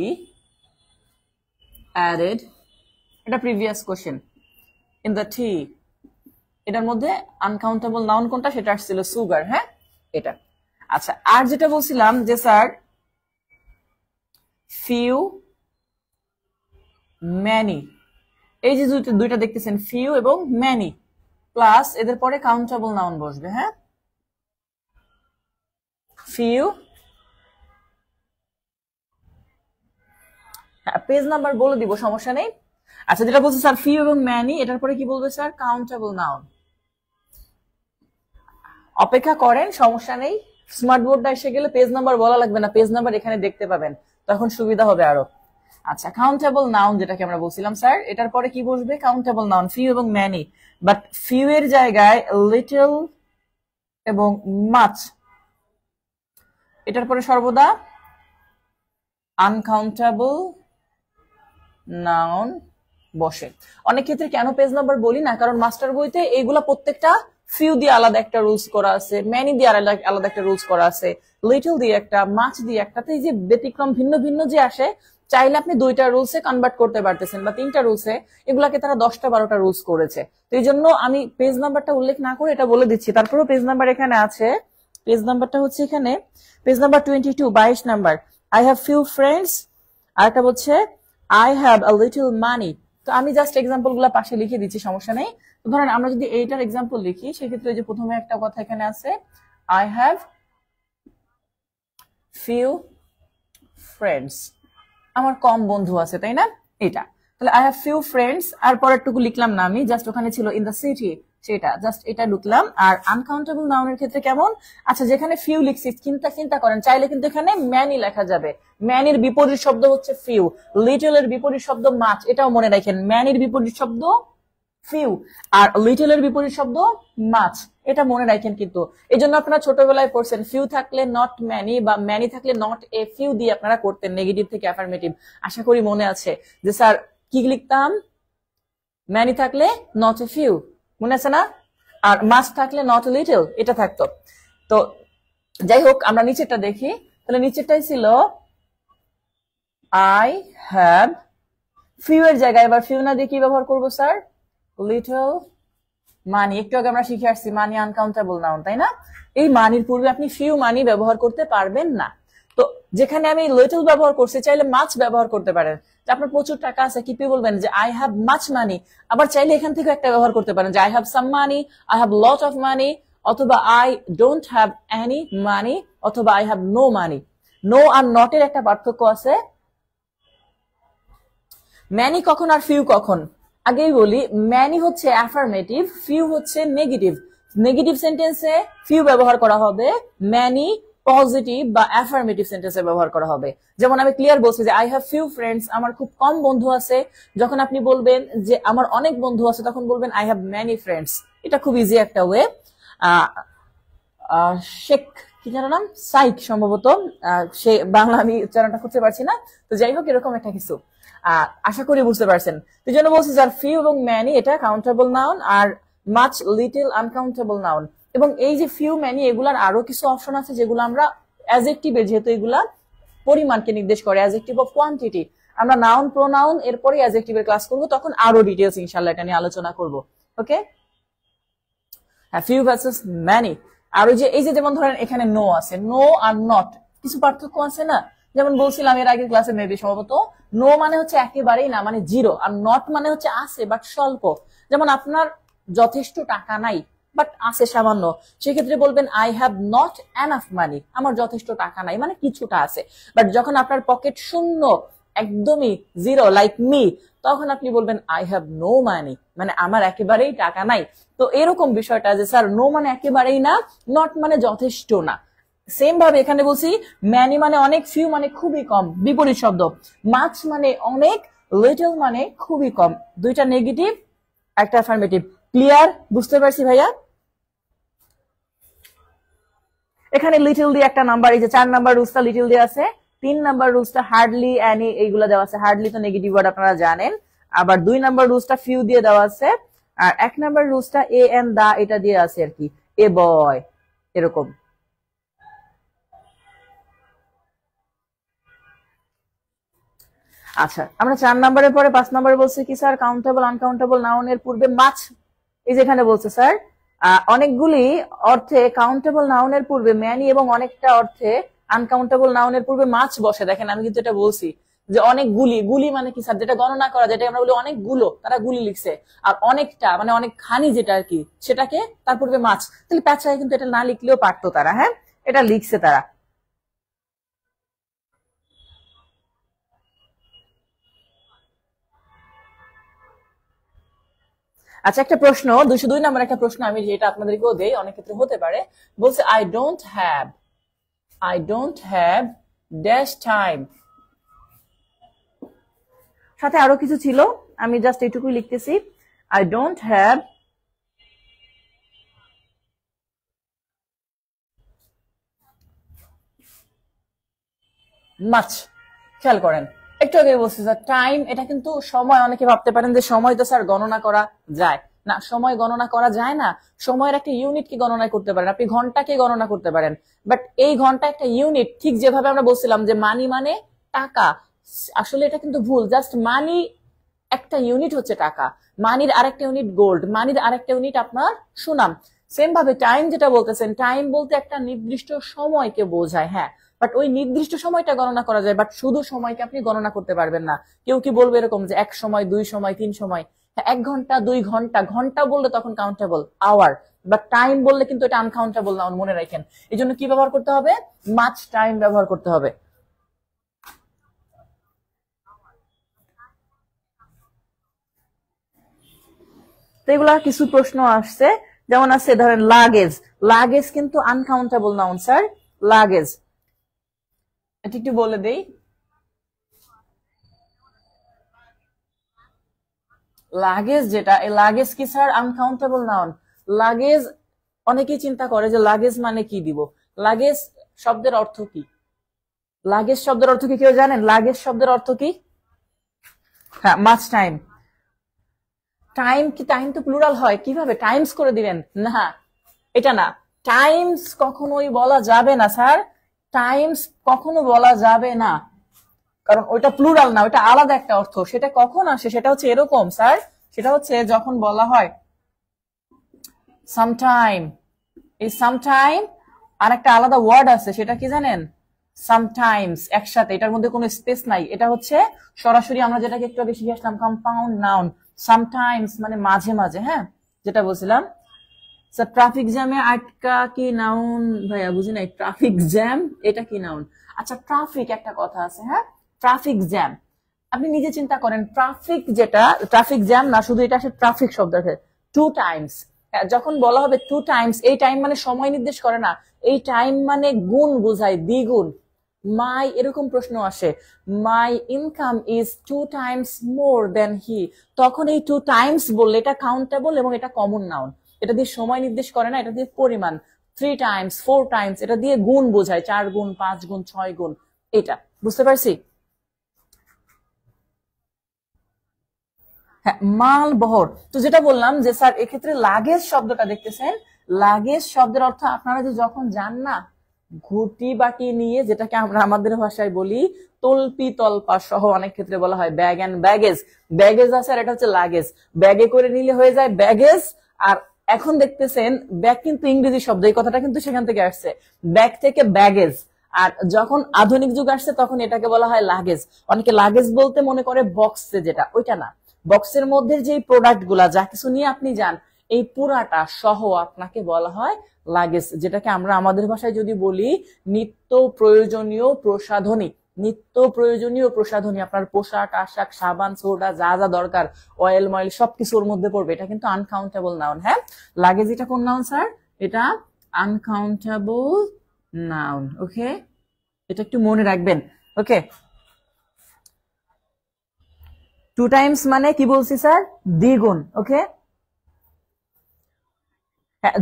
added, এটা প্রিভিয়াস কোশ্চেন, ইন দ্য টি, এটার মধ্যে আনকাউন্টেবল নাউন কোনটা? সেটা আসছিল সুগার, হ্যাঁ, এটা। আচ্ছা, আর যেটা বলছিলাম যে স্যার ফিউ ম্যানি, এই যে দুইটা দেখতেছেন ফিউ এবং ম্যানি, প্লাস এদের পরে কাউন্টেবল নাউন বসবে, হ্যাঁ, ফিউ, হ্যাঁ পেজ নাম্বার বলে দিব, সমস্যা নেই। আচ্ছা, যেটা বলছে স্যার ফিউ এবং ম্যানি, এটার পরে কি বলবে স্যার? Countable noun. অপেক্ষা করেন, সমস্যা নেই, স্মার্ট বোর্ডটা এসে গেলে পেজ নাম্বার বলা লাগবে না, পেজ নাম্বার এখানে দেখতে পাবেন, তখন সুবিধা হবে আরো। আচ্ছা, কাউন্টেবল নাউন যেটাকে আমরা বলছিলাম স্যার, এটার পরে কি বসবে? কাউন্টেবল নাউন, ফিউ এবং ম্যানি, বাট ফিউ এর জায়গায় লিটল এবং মাচ, এটার পরে সর্বদা আনকাউন্টেবল নাউন বসে। অনেক ক্ষেত্রে কেন পেজ নাম্বার বলি না, কারণ মাস্টার বইতে এইগুলা প্রত্যেকটা ফিউ দিয়ে আলাদা একটা রুলস করা আছে, ম্যানি দিয়ে আলাদা একটা রুলস করা আছে, লিটল দিয়ে একটা, মাচ দিয়ে একটা, তো এই যে ব্যতিক্রম ভিন্ন ভিন্ন যে আসে, চাইলে আপনি দুইটা রুলসে কনভার্ট করতে পারতেছেন বা তিনটা রুলসে, এগুলাকে তারা 10টা-12টা রুলস করেছে। তো এই জন্য আমি পেজ নাম্বারটা উল্লেখ না করে এটা বলে দিচ্ছি। তারপরেও পেজ নাম্বার এখানে আছে, পেজ নাম্বারটা হচ্ছে এখানে page number 22, 22 number, I have few friends, আর একটা বলছে I have a little money. তো আমি জাস্ট এক্সাম্পল গুলা পাশে লিখে দিচ্ছি, সমস্যা নেই। ধরেন আমরা যদি এইটার এক্সাম্পল লিখি, সেক্ষেত্রে যে প্রথমে একটা কথা এখানে আছে, আই হ্যাভ ফিউ ফ্রেন্ডস, আমার কম বন্ধু আছে, তাই না? এটা তাহলে আই হ্যাভ ফিউ ফ্রেন্ডস, আর পরেরটুকু লিখলাম না আমি, জাস্ট ওখানে ছিল ইন দ্য সিটি, সেটা জাস্ট এটা ঢুকলাম। আর আনকাউন্টেবল নাউনের ক্ষেত্রে কেমন? আচ্ছা, যেখানে ফিউ লিখছি, চিন্তা করেন, চাইলে কিন্তু এখানে ম্যানি লেখা যাবে, ম্যানির বিপরীত শব্দ হচ্ছে ফিউ, লিটল এর বিপরীত শব্দ মাচ, এটাও মনে রাখেন, ম্যানির বিপরীত শব্দ ফিউ আর লিটল এর বিপরীত শব্দ মাচ, এটা মনে রাখেন। কিন্তু এই জন্য আপনারা ছোটবেলায় পড়ছেন ফিউ থাকলে নট ম্যানি বা ম্যানি থাকলে নট এ ফিউ দিয়ে আপনারা করতেন নেগেটিভ থেকে অ্যাফার্মেটিভ। আশা করি মনে আছে যে স্যার কি লিখতাম, ম্যানি থাকলে নট এ ফিউ, মনে আছে না? আর মাচ থাকলে নট লিটল, এটা থাকতো। তো যাই হোক, আমরা নিচেরটা দেখি। তাহলে নিচেরটাই ছিল আই হ্যাভ, ফিউ এর জায়গায় এবার ফিউ না দিয়ে কি ব্যবহার করবো স্যার? লিটল মানি। একটু আগে আমরা শিখে আসছি মানি আনকাউন্টেবল নাউন, তাই না? এই মানির পূর্বে আপনি ফিউ মানি ব্যবহার করতে পারবেন না। তো যেখানে আমি লিটল ব্যবহার করছি, চাইলে মাছ ব্যবহার করতে পারেন, যে আপনার প্রচুর টাকা আছে, কি বলবেন যে আই হ্যাভ মাচ মানি। আবার চাইলে এখান থেকে একটা ব্যবহার করতে পারেন যে I have some money, I have lot of money, অথবা I don't have any money, অথবা I have no money. No আর নট এর একটা পার্থক্য আছে। ম্যানি কখন আর ফিউ কখন? আগেই বলি, ম্যানি হচ্ছে অ্যাফার্মেটিভ, ফিউ হচ্ছে নেগেটিভ। নেগেটিভ সেন্টেন্সে ফিউ ব্যবহার করা হবে, ম্যানি পজিটিভ বা অ্যাফার্মেটিভ সেন্টেন্সে ব্যবহার করা হবে। যেমন আমি ক্লিয়ার বলছি যে আই হ্যাভ ফিউ ফ্রেন্ডস, আমার খুব কম বন্ধু আছে। যখন আপনি বলবেন যে আমার অনেক বন্ধু আছে, তখন বলবেন আই হ্যাভ ম্যানি ফ্রেন্ডস। এটা খুব ইজি একটা ওয়ে। শেখ কি জানো নাম, সাইক সম্ভবত, সে বাংলা আমি উচ্চারণটা করতে পারছি না। তো যাই হোক, এরকম একটা কিছু আশা করি বুঝতে পারছেন। এই জন্য বলছি যার ফিউ এবং ম্যানি এটা কাউন্টেবল নাউন, আর মাচ লিটল আনকাউন্টেবল নাউন। এবং এই যে ফিউ ম্যানি, এগুলার আরো কিছু অপশন আছে যেগুলো আমরা অ্যাডজেক্টিভের যেহেতু এগুলা পরিমাণকে নির্দেশ করে, অ্যাডজেক্টিভ অফ কোয়ান্টিটি। আমরা নাউন প্রোনাউন এরপরে অ্যাডজেক্টিভের ক্লাস করব, তখন আরো ডিটেইলস ইনশাআল্লাহ এটা নিয়ে আলোচনা করব। ওকে, ফিউ ভার্সেস ম্যানি। আর ওই যে এই যে যেমন ধরেন এখানে নো আছে, নো আর নট কিছু পার্থক্য আছে না? যেমন বলছিলাম এর আগের ক্লাসে মেবি সম্ভবত, নো মানে হচ্ছে একেবারেই না, মানে জিরো, আর নট মানে হচ্ছে আছে বাট স্বল্প। যেমন আপনার যথেষ্ট টাকা নাই বাট আছে সামান্য, সেক্ষেত্রে বলবেন I have not enough money, আমার যথেষ্ট টাকা নাই মানে কিছুটা আছে। বাট যখন আপনার পকেট শূন্য, একদমই জিরো, লাইক মি, তখন আপনি বলবেন আই হ্যাভ নো মানি, মানে আমার একেবারেই টাকা নাই। তো এরকম বিষয়টা যে স্যার নো মানে একেবারেই না, নট মানে যথেষ্ট না। সেম ভাবে এখানে বলছি ম্যানি মানে অনেক, ফিউ মানে খুবই কম, বিপরীত শব্দ। মাছ মানে অনেক, লিটল মানে খুবই কম। দুইটা নেগেটিভ, একটা অ্যাফার্মেটিভ। ক্লিয়ার? বুঝতে পারছি ভাইয়া? এখানে লিটল দিয়ে একটা নাম্বার, এই যে 4 নাম্বার রুলসটা লিটল দিয়ে আছে, 3 নাম্বার রুলসটা হার্ডলি, অ্যানি এইগুলো দেওয়া আছে। হার্ডলি তো নেগেটিভ ওয়ার্ড আপনারা জানেন। আবার 2 নাম্বার রুলসটা ফিউ দিয়ে দেওয়া আছে, আর 1 নাম্বার রুলসটা এ এন্ড দা এটা দিয়ে আছে আর কি, এ বয়, এরকম। আচ্ছা, আমরা 4 নাম্বারের পরে 5 নাম্বারে বলছে কি স্যার, কাউন্টেবল আনকাউন্টেবল নাউনের পূর্বে মাছ। এই যেখানে বলছে স্যার অনেকগুলি অর্থে কাউন্টেবল নাউনের পূর্বে ম্যানি এবং অনেকটা অর্থে আনকাউন্টেবল নাউনের পূর্বে মাছ বসে। দেখেন আমি কিন্তু এটা বলছি যে অনেকগুলি, গুলি মানে কি স্যার, যেটা গণনা করা, যেটা আমরা বলি অনেকগুলো, তারা গুলি লিখছে। আর অনেকটা মানে অনেকখানি যেটা আর কি, সেটাকে তার পূর্বে মাছ। তাহলে প্যাচায় কিন্তু এটা না লিখলেও পারতো তারা, হ্যাঁ এটা লিখছে তারা। আচ্ছা, একটা প্রশ্ন, 202 নাম্বার একটা প্রশ্ন আমি যেটা আপনাদেরকেও দেই, অনেক ক্ষেত্রে হতে পারে। বলছে I don't have dash time, সাথে আরো কিছু ছিল, আমি জাস্ট এইটুকুই লিখতেছি, আই ডোন্ট হ্যাভ মাছ। খেয়াল করেন একটু আগে বলছি স্যার টাইম, এটা কিন্তু সময়। অনেকে ভাবতে পারেন যে সময় তো স্যার গণনা করা যায় না, সময় গণনা করা যায় না। সময়ের একটা ইউনিট কি গণনা করতে পারেন আপনি, ঘন্টাকে গণনা করতে পারেন, বাট এই ঘন্টা একটা ইউনিট। ঠিক যেভাবে আমরা বলছিলাম যে মানি মানে টাকা, আসলে এটা কিন্তু ভুল। জাস্ট মানি একটা ইউনিট হচ্ছে টাকা, মানির আরেকটা ইউনিট গোল্ড, মানির আরেকটা ইউনিট আপনার সুনাম। সেম ভাবে টাইম যেটা বলতেছেন, টাইম বলতে একটা নির্দিষ্ট সময়কে বোঝায়, হ্যাঁ, বাট ওই নির্দিষ্ট সময়টা গণনা করা যায়, বাট শুধু সময়কে আপনি গণনা করতে পারবেন না। কেউ কি বলবে এরকম যে 1 সময়, 2 সময়, 3 সময়, হ্যাঁ 1 ঘন্টা, 2 ঘন্টা, ঘন্টা বললে তখন কাউন্টেবল, আওয়ার, বাট টাইম বললে কিন্তু এটা আনকাউন্টেবল না, মনে রাখেন। এই জন্য কি ব্যবহার করতে হবে, মাচ টাইম ব্যবহার করতে হবে। তো এগুলা কিছু প্রশ্ন আসছে, যেমন আছে ধরেন লাগেজ, লাগেজ কিন্তু আনকাউন্টেবল নাউন স্যার, লাগেজ। এটা একটু বলে দেই, লাগেজ যেটা, এই লাগেজ কি স্যার আনকাউন্টেবল নাউন? লাগেজ, অনেকেই চিন্তা করে যে লাগেজ মানে কি দিব, লাগেজ শব্দের অর্থ কি? লাগেজ শব্দের অর্থ কি কেউ জানেন? লাগেজ শব্দের অর্থ কি? হ্যাঁ, মাচ টাইম। টাইম কি, টাইম তো প্লুরাল হয়, কিভাবে টাইমস করে দিবেন? না, এটা না, টাইমস কখনোই বলা যাবে না স্যার, টাইমস কখনো বলা যাবে না, কারণ ওইটা প্লুরাল না, ওইটা আলাদা একটা অর্থ। সেটা কখন আসে, সেটা হচ্ছে এরকম স্যার, সেটা হচ্ছে যখন বলা হয় সামটাইম, এই সামটাইম আর একটা আলাদা ওয়ার্ড আছে, সেটা কি জানেন? সামটাইমস, একসাথে, এটার মধ্যে কোনো স্পেস নাই। এটা হচ্ছে সরাসরি আমরা যেটাকে একটু আগে শিখে আসলাম কম্পাউন্ড নাউন। সামটাইমস মানে মাঝে মাঝে, হ্যাঁ যেটা বলছিলাম। স্যার ট্রাফিক জ্যামে আটকা কি নাউন? ভাইয়া বুঝি নাই, ট্রাফিক জ্যাম এটা কি নাউন? আচ্ছা ট্রাফিক একটা কথা আছে, হ্যাঁ ট্রাফিক জ্যাম, আপনি নিজে চিন্তা করেন, ট্রাফিক যেটা, ট্রাফিক জ্যাম না, শুধু এটা আসে ট্রাফিক শব্দ, টু টাইমস। যখন বলা হবে টু টাইমস, এই টাইম মানে সময় নির্দেশ করে না, এই টাইম মানে গুণ বোঝায়, দ্বিগুণ। মাই, এরকম প্রশ্ন আসে, my income is 2 times more than he, তখন এই 2 টাইমস বললে এটা কাউন্টেবল এবং এটা কমন নাউন। এটা দিয়ে সময় নির্দেশ করে না, এটা দিয়ে পরিমাণ। 3 টাইমস, 4 টাইমস, এটা দিয়ে গুণ বোঝায়, 4 গুণ, 5 গুণ, 6 গুণ। এটা বুঝতে পারছি? হ্যাঁ, মাল বহর। তো যেটা বললাম যে স্যার এক্ষেত্রে লাগেজ শব্দটা দেখতেছেন, লাগেজ শব্দের অর্থ আপনারা যে যখন যান না ঘুটি বাটি নিয়ে, যেটাকে আমরা আমাদের ভাষায় বলি তল্পি তল্পা সহ, অনেক ক্ষেত্রে বলা হয় ব্যাগ এন্ড ব্যাগেজ। ব্যাগেজ আছে আর এটা হচ্ছে লাগেজ। ব্যাগে করে নিলে হয়ে যায় ব্যাগেজ। আর এখন দেখতেছেন ব্যাগ কিন্তু ইংরেজি শব্দ, এই কথাটা কিন্তু সেখান থেকে আসছে, ব্যাগ থেকে ব্যাগেজ। আর যখন আধুনিক যুগ আসছে তখন এটাকে বলা হয় লাগেজ। অনেকে লাগেজ বলতে মনে করে বক্সে, যেটা ওইটা না। বক্সের মধ্যে যে প্রোডাক্ট গুলা, যা কিছু নিয়ে আপনি যান, এই পুরাটা সহ আপনাকে বলা হয় লাগেজ, যেটাকে আমরা আমাদের ভাষায় যদি বলি নিত্য প্রয়োজনীয় প্রসাধনী। নিত্য প্রয়োজনীয় প্রসাধনী, আপনার পোশাক আশাক সাবান সোডা যা যা দরকার, অয়েল ময়েল সবকিছুর মধ্যে পড়বে। এটা কিন্তু আনকাউন্টেবল নাউন। হ্যাঁ, লাগেজ এটা কোন নাউন স্যার? এটা আনকাউন্টেবল নাউন। ওকে, এটা একটু মনে রাখবেন। ওকে, 2 টাইমস মানে কি বলছি স্যার? দ্বিগুণ। ওকে,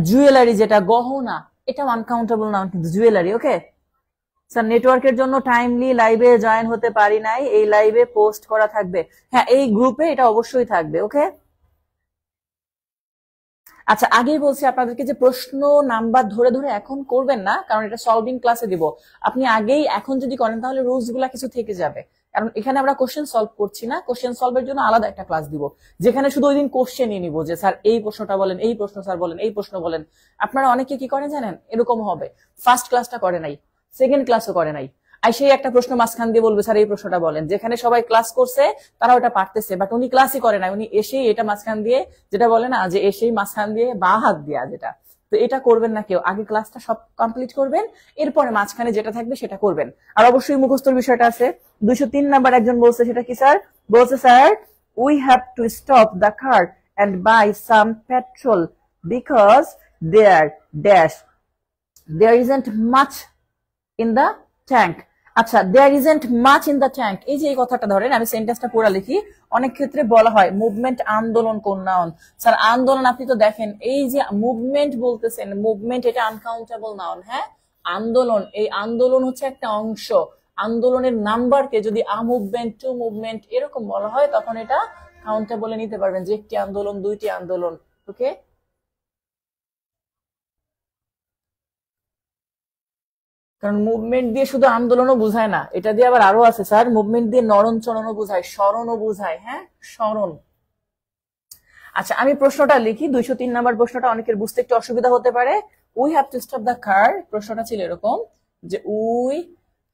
জুয়েলারি যেটা গহনা, এটা আনকাউন্টেবল নাউন কিন্তু জুয়েলারি। ওকে স্যার, নেটওয়ার্কের জন্য টাইমলি লাইভে জয়েন হতে পারি নাই, এই লাইভে পোস্ট করা থাকবে। হ্যাঁ, এই গ্রুপে এটা অবশ্যই থাকবে। ওকে, আচ্ছা আগেই বলছি আপনাদেরকে যে প্রশ্ন নাম্বার ধরে ধরে এখন করবেন না, কারণ এটা সলভিং ক্লাসে দিব। আপনি আগেই এখন যদি করেন তাহলে রুলস গুলা কিছু থেকে যাবে, কারণ এখানে আমরা কোশ্চেন সলভ করছি না। কোশ্চেন সলভের জন্য আলাদা একটা ক্লাস দিব, যেখানে শুধু ওই দিন কোশ্চেন নিয়ে নিব, যে স্যার এই প্রশ্নটা বলেন, এই প্রশ্ন স্যার বলেন, এই প্রশ্ন বলেন। আপনারা অনেকে কি করেন জানেন? এরকম হবে, ফার্স্ট ক্লাসটা করে নাই, সেকেন্ড ক্লাসও করে নাই, আর সেই একটা প্রশ্ন মাঝখান দিয়ে বলবে স্যার এই প্রশ্নটা বলেন, যেখানে সবাই ক্লাস করছে তারা ওটা পারতেছে, বাট উনি ক্লাসই করে না, উনি এসেই এটা মাঝখান দিয়ে, যেটা বলে না যে এসেই মাঝখান দিয়ে বা হাত দিয়া, যেটা। তো এটা করবেন না কেউ, আগে ক্লাসটা সব কমপ্লিট করবেন, এরপরে মাঝখানে যেটা থাকবে সেটা করবেন। আর অবশ্যই মুখস্থর বিষয়টা আছে। 203 নাম্বার একজন বলছে, সেটা কি স্যার? বলছে sir, we have to stop the car and buy some petrol because there dash there isn't much in the tank. আচ্ছা, there isn't much in the tank, এই যে এই কথাটা ধরেন, আমি সেন্টেন্সটা পুরো লিখি। অনেক ক্ষেত্রে বলা হয় মুভমেন্ট, আন্দোলন কোন নাউন? স্যার আন্দোলন, আপনি তো দেখেন এই যে মুভমেন্ট বলতেছেন, মুভমেন্ট এটা আনকাউন্টেবল নাউন। হ্যাঁ, আন্দোলন, এই আন্দোলন হচ্ছে একটা অংশ। আন্দোলনের নাম্বারকে যদি আ মুভমেন্ট, টু মুভমেন্ট এরকম বলা হয়, তখন এটা কাউন্টেবলে নিতে পারবেন, যে একটি আন্দোলন, দুইটি আন্দোলন। ওকে, কারণ মুভমেন্ট দিয়ে শুধু আন্দোলনও বোঝায় না, এটা দিয়ে আবার আরো আছে স্যার, মুভমেন্ট দিয়ে নরণ চরণও বোঝায়, স্মরণও বোঝায়। হ্যাঁ, স্মরণ। আচ্ছা আমি প্রশ্নটা লিখি, 203 নাম্বার প্রশ্নটা অনেকের বুঝতে একটু অসুবিধা হতে পারে। We have to stop the car, প্রশ্নটা ছিল এরকম যে we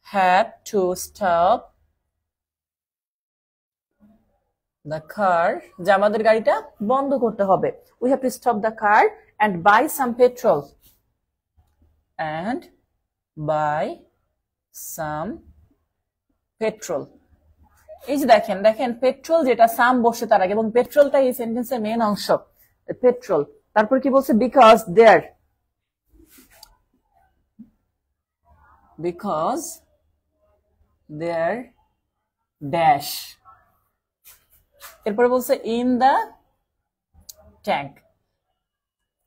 have to stop the car, যে আমাদের গাড়িটা বন্ধ করতে হবে। We have to stop the car and buy some petrol, and buy some petrol. এই যে দেখেন দেখেন, পেট্রোল যেটা সাম বসে তার আগে, এবং পেট্রোলটা এই সেন্টেন্সের মেন অংশ, পেট্রোল। তারপর কি বলছে? বিকজ দেয়ার ড্যাশ, এরপরে বলছে ইন দা ট্যাঙ্ক।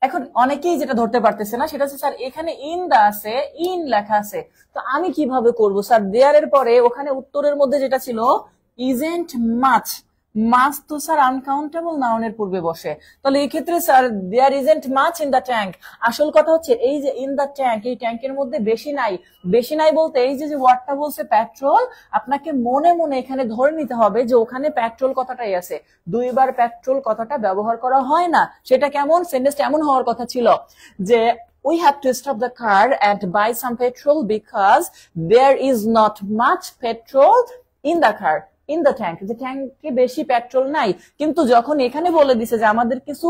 এখন অনেকেই যেটা ধরতে পারতেছে না, সেটা হচ্ছে স্যার এখানে ইন দা আছে, ইন লেখা আছে, তো আমি কিভাবে করব? স্যার দেয়ার এর পরে ওখানে উত্তরের মধ্যে যেটা ছিল ইজেন্ট মাছ, মাছ তো স্যার আনকাউন্টেবল নাউনের পূর্বে বসে, তাহলে এই ক্ষেত্রে sir there isn't much in the tank. আসল কথা হচ্ছে এই যে ইন দা ট্যাঙ্ক, এই ট্যাঙ্কের মধ্যে বেশি নাই। বেশি নাই বলতে এই যে ওয়ার্ডটা বলছে পেট্রোল, আপনাকে মনে মনে এখানে ধরে নিতে হবে যে ওখানে পেট্রোল কথাটাই আছে, দুইবার পেট্রোল কথাটা ব্যবহার করা হয় না। সেটা কেমন? সেন্টেন্সটা এমন হওয়ার কথা ছিল যে we have to stop the car and buy some petrol because there is not much petrol in the car, in the tank, যে ট্যাঙ্কে বেশি পেট্রোল নাই। কিন্তু যখন এখানে বলে দিছে যে আমাদের কিছু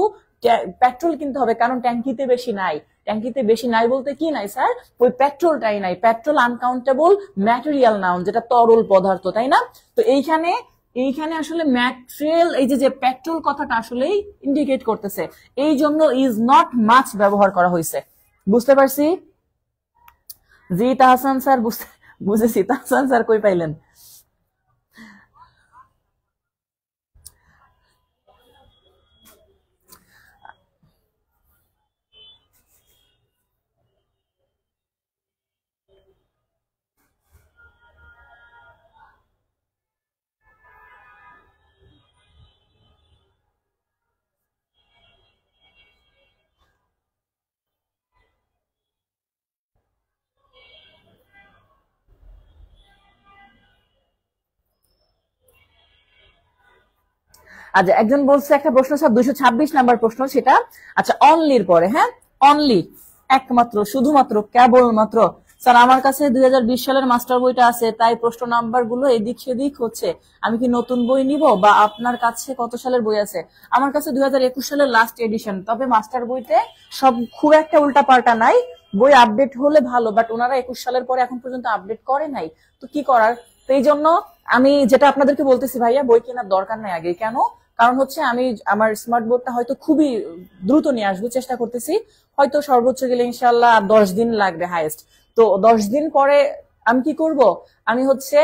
পেট্রোল কিনতে হবে, কারণ ট্যাঙ্কিতে বেশি নাই। ট্যাঙ্কিতে বেশি নাই বলতে কি নাই স্যার? ওই পেট্রোলটাই নাই। পেট্রোল আনকাউন্টেবল ম্যাটেরিয়াল নাউন, যেটা তরল পদার্থ, তাই না? তো এইখানে এইখানে আসলে ম্যাটেরিয়াল, এই যে পেট্রোল কথাটা আসলেই ইন্ডিকেট করতেছে, এই জন্য ইজ নট মাছ ব্যবহার করা হয়েছে। বুঝতে পারছি? জি তাহসান স্যার, বুঝেছি। তাহসান স্যার কই পাইলেন? আচ্ছা, একজন বলছে একটা প্রশ্ন স্যার 226 নাম্বার প্রশ্ন সেটা। আচ্ছা, অনলির পরে, হ্যাঁ অনলি, একমাত্র, শুধুমাত্র, কেবলমাত্র। স্যার আমার কাছে 2020 সালের মাস্টার বইটা আছে, তাই প্রশ্ন নাম্বার গুলো এদিক সেদিক হচ্ছে। আমি কি নতুন বই নিব, বা আপনার কাছে কত সালের বই আছে? আমার কাছে 2021 সালের লাস্ট এডিশন, তবে মাস্টার বইতে সব খুব একটা উল্টা পাল্টা নাই। বই আপডেট হলে ভালো, বাট ওনারা 21 সালের পরে এখন পর্যন্ত আপডেট করে নাই, তো কি করার। তো এই জন্য আমি যেটা আপনাদেরকে বলতেছি ভাইয়া, বই কেনার দরকার নাই আগে। কেন? কারণ হচ্ছে আমি আমার স্মার্ট বোর্ডটা হয়তো খুবই দ্রুত নিয়ে আসবো, চেষ্টা করতেছি। হয়তো সর্বোচ্চ গেলে ইনশাল্লাহ আর 10 দিন লাগবে হাইয়েস্ট। তো 10 দিন পরে আমি কি করব, আমি হচ্ছে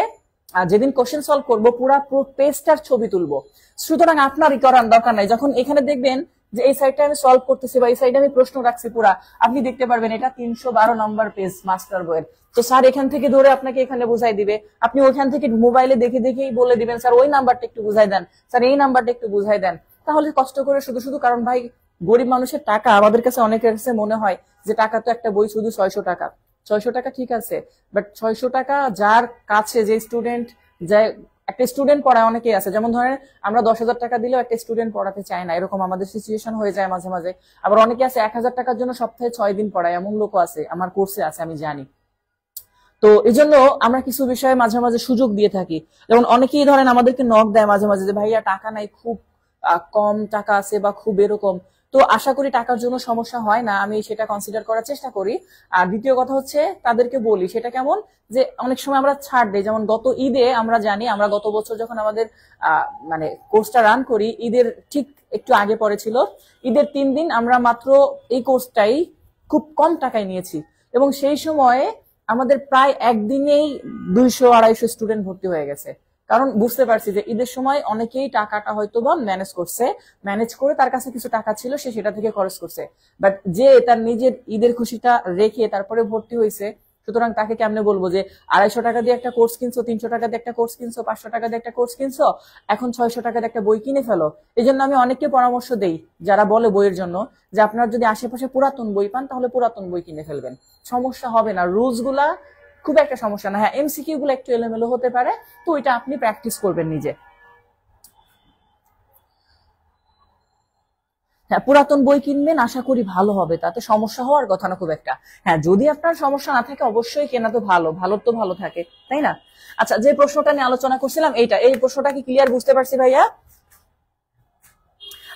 যেদিন কোশ্চেন সলভ করবো পুরা পেজটার ছবি তুলবো। সুতরাং আপনার করার দরকার নাই। যখন এখানে দেখবেন যে এই সাইডটা আমি সলভ করতেছি বা এই সাইডে আমি প্রশ্ন রাখছি পুরা, আপনি দেখতে পারবেন এটা 312 নম্বর পেজ মাস্টার বইয়ের। তো স্যার এখান থেকে ধরে আপনাকে এখানে বুঝাই দিবে, আপনি ওইখান থেকে মোবাইলে দেখে দেখেই বলে দিবেন স্যার ওই নাম্বারটা একটু বুঝাই দেন, স্যার এই নাম্বারটা একটু বুঝাই দেন। তাহলে কষ্ট করে শুধু শুধু, কারণ ভাই গরিব মানুষের টাকা, আমাদের কাছে অনেকের কাছে মনে হয় যে টাকা তো একটা বই শুধু 600 টাকা। 600 টাকা ঠিক আছে, বাট 600 টাকা যার কাছে, যে স্টুডেন্ট, যে একটা স্টুডেন্ট পড়ায় অনেকেই আছে, যেমন ধরেন আমরা 10,000 টাকা দিলেও একটা স্টুডেন্ট পড়াতে চায় না, এরকম আমাদের সিচুয়েশন হয়ে যায় মাঝে মাঝে। আবার অনেকে আছে 1,000 টাকার জন্য সপ্তাহে 6 দিন পড়ায়, এমন লোকও আছে, আমার কোর্সে আছে, আমি জানি। তো এই জন্য আমরা কিছু বিষয়ে মাঝে মাঝে সুযোগ দিয়ে থাকি। যেমন অনেকেই ধরেন আমাদেরকে নক দেয় মাঝে মাঝে যে ভাইয়া টাকা নাই, খুব কম টাকা আছে বা খুব এরকম। তো আশা করি টাকার জন্য সমস্যা হয় না, আমি সেটা কনসিডার করার চেষ্টা করি। আর দ্বিতীয় কথা হচ্ছে তাদেরকে বলি সেটা কেমন, যে অনেক সময় আমরা ছাড় দিই। যেমন গত ঈদে আমরা জানি, আমরা গত বছর যখন আমাদের মানে কোর্সটা রান করি, ঈদের ঠিক একটু আগে পরে ছিল, ঈদের 3 দিন আমরা মাত্র এই কোর্সটাই খুব কম টাকায় নিয়েছি। এবং সেই সময়ে আমাদের প্রায় একদিনেই 200-250 স্টুডেন্ট ভর্তি হয়ে গেছে। কারণ বুঝতে পারছি যে ঈদের সময় অনেকেই টাকাটা হয়তো বা ম্যানেজ করছে, ম্যানেজ করে তার কাছে কিছু টাকা ছিল, সে সেটা থেকে খরচ করছে। বাট যে তার নিজের ঈদের খুশিটা রেখে তারপরে ভর্তি হয়েছে, সুতরাং তাকে কেমনে বলবো যে 250 টাকা দিয়ে একটা কোর্স কিনছো, 300 টাকা দিয়ে একটা কোর্স কিনছো, 500 টাকা দিয়ে একটা কোর্স কিনছো, এখন 600 টাকা দিয়ে একটা বই কিনে ফেলো। এই জন্য আমি অনেককে পরামর্শ দেই যারা বলে বইয়ের জন্য, যে আপনার যদি আশেপাশে পুরাতন বই পান তাহলে পুরাতন বই কিনে ফেলবেন, সমস্যা হবে না। রুলস গুলা খুব একটা সমস্যা না। হ্যাঁ, এমসিকিউ গুলো একটু এলোমেলো হতে পারে, তো এটা আপনি প্র্যাকটিস করবেন নিজে। হ্যাঁ, পুরাতন বই কিনবেন, আশা করি ভালো হবে, তাতে সমস্যা হওয়ার কথা না খুব একটা। হ্যাঁ, যদি আপনার সমস্যা না থাকে অবশ্যই কেনা তো ভালো, ভালো তো ভালো থাকে, তাই না? আচ্ছা, যে প্রশ্নটা নিয়ে আলোচনা করছিলাম এইটা, এই প্রশ্নটা কি ক্লিয়ার বুঝতে পারছি ভাইয়া?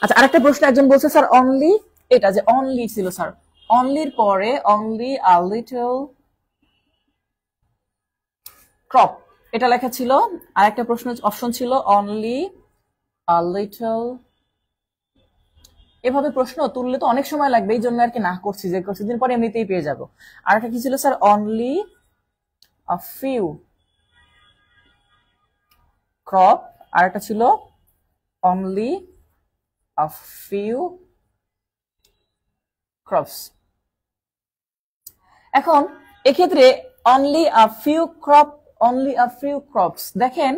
আচ্ছা, আরেকটা প্রশ্ন একজন বলছে স্যার অনলি, এটা যে অনলি ছিল স্যার, অনলির পরে অনলি আ লিটল ক্রপ, এটা লেখা ছিল। আর একটা প্রশ্ন অপশন ছিল অনলি আ লিটল। এভাবে প্রশ্ন তুললে তো অনেক সময় লাগবে, এই জন্য আর কি না করছি, যে কিছুদিন পরে এমনিতেই পেয়ে যাবো। আর একটা কি ছিল sir, only a few crop, আর একটা ছিল অনলি আ ফিউ ক্রপস। এখন এক্ষেত্রে only a few crop, only a few crops, দেখেন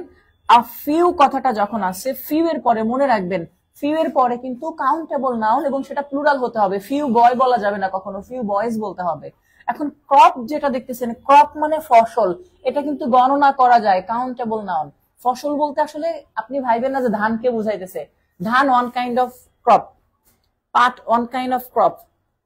আ ফিউ কথাটা যখন আসে, ফিউ এর পরে মনে রাখবেন, ফিউ এর পরে কিন্তু কাউন্টেবল নাউন, এবং সেটা প্লুরাল হতে হবে। ফিউ বয় বলা যাবে না কখনো, ফিউ বয়েজ বলতে হবে। এখন ক্রপ যেটা দেখতেছেন, ক্রপ মানে ফসল, এটা কিন্তু গণনা করা যায়, কাউন্টেবল নাউন। ফসল বলতে আসলে আপনি ভাইবেন না যে ধানকে বুঝাইতেছে, ধান ওয়ান কাইন্ড অফ ক্রপ, পাট ওয়ান কাইন্ড অফ ক্রপ,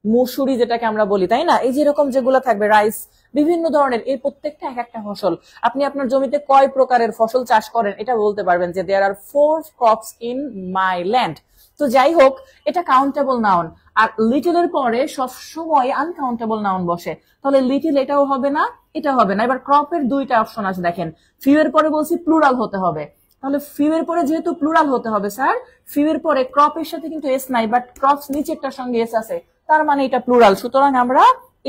মুসুরি যেটাকে আমরা বলি, তাই না? এই যেরকম যেগুলো থাকবে, রাইস, বিভিন্ন ধরনের, এই প্রত্যেকটা এক একটা ফসল। আপনি আপনার জমিতে কয় প্রকারের ফসল চাষ করেন এটা বলতে পারবেন, যে দেয়ার আর 4 ক্রপস ইন মাই ল্যান্ড। তো যাই হোক, এটা কাউন্টেবল নাউন। আর লিটল এর পরে সবসময় আনকাউন্টেবল নাউন বসে, তাহলে লিটল এটাও হবে না, এটা হবে না। এবার ক্রপের দুইটা অপশন আছে, দেখেন ফিউ এর পরে বলছি প্লুরাল হতে হবে, তাহলে ফিউ এর পরে যেহেতু প্লুরাল হতে হবে স্যার, ফিউ এর পরে ক্রপের সাথে কিন্তু এস নাই, বাট ক্রপস নিচেরটার সঙ্গে এস আছে, তার মানে এটা প্লুরাল। সুতরাং আমরা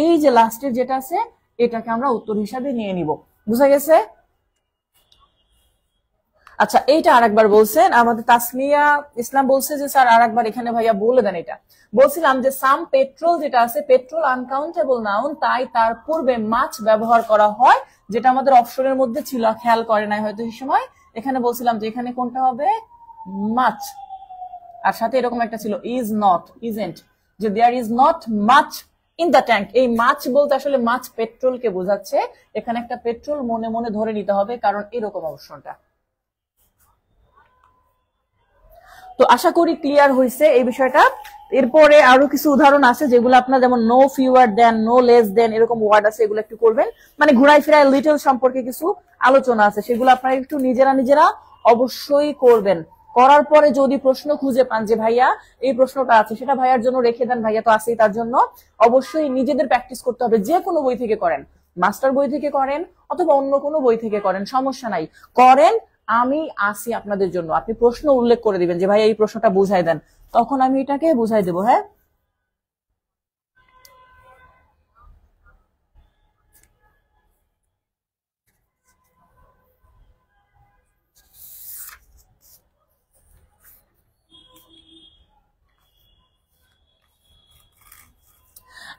এই যে লাস্টের যেটা আছে এটাকে আমরা উত্তর হিসাবে নিয়ে নিব। বুঝা গেছে? আচ্ছা, এইটা আরেকবার বলছেন আমাদের তাসমিয়া ইসলাম, বলছে যে স্যার আরেকবার এখানে ভাইয়া বলে দেন। এটা বলছিলাম যে সাম পেট্রোল যেটা আছে, পেট্রোল আনকাউন্টেবল নাউন, তাই তার পূর্বে মাছ ব্যবহার করা হয়, যেটা আমাদের অপশনের মধ্যে ছিল, খেয়াল করে নাই হয়তো সেই সময়। এখানে বলছিলাম যে এখানে কোনটা হবে, মাছ। আর সাথে এরকম একটা ছিল ইজ নট, ইজেন্ট, যে there is not much in the tank. এই মাছ বলতে আসলে মাছ পেট্রোলকে বোঝাচ্ছে, এখানে একটা পেট্রোল মনে মনে ধরে নিতে হবে, কারণ এরকম অপশনটা। তো আশা করি ক্লিয়ার হয়েছে এই বিষয়টা। এরপরে আরো কিছু উদাহরণ আছে যেগুলো আপনার, যেমন নো ফিউয়ার দেন, নো লেস দেন, এরকম ওয়ার্ড আছে, এগুলো একটু করবেন। মানে ঘুরাই ফিরাই লিটল সম্পর্কে কিছু আলোচনা আছে, সেগুলো আপনারা একটু নিজেরা নিজেরা অবশ্যই করবেন। করার পরে যদি প্রশ্ন খুঁজে পান যে ভাইয়া এই প্রশ্নটা আছে, সেটা ভাইয়ার জন্য রেখে দেন, ভাইয়া তো আছেই তার জন্য। অবশ্যই নিজেদের প্র্যাকটিস করতে হবে, যে কোনো বই থেকে করেন, মাস্টার বই থেকে করেন অথবা অন্য কোনো বই থেকে করেন, সমস্যা নাই, করেন। আমি আসি আপনাদের জন্য। আপনি প্রশ্ন উল্লেখ করে দিবেন যে ভাই এই প্রশ্নটা বুঝাই দেন, তখন আমি এটাকে বুঝাই দেবো। হ্যাঁ,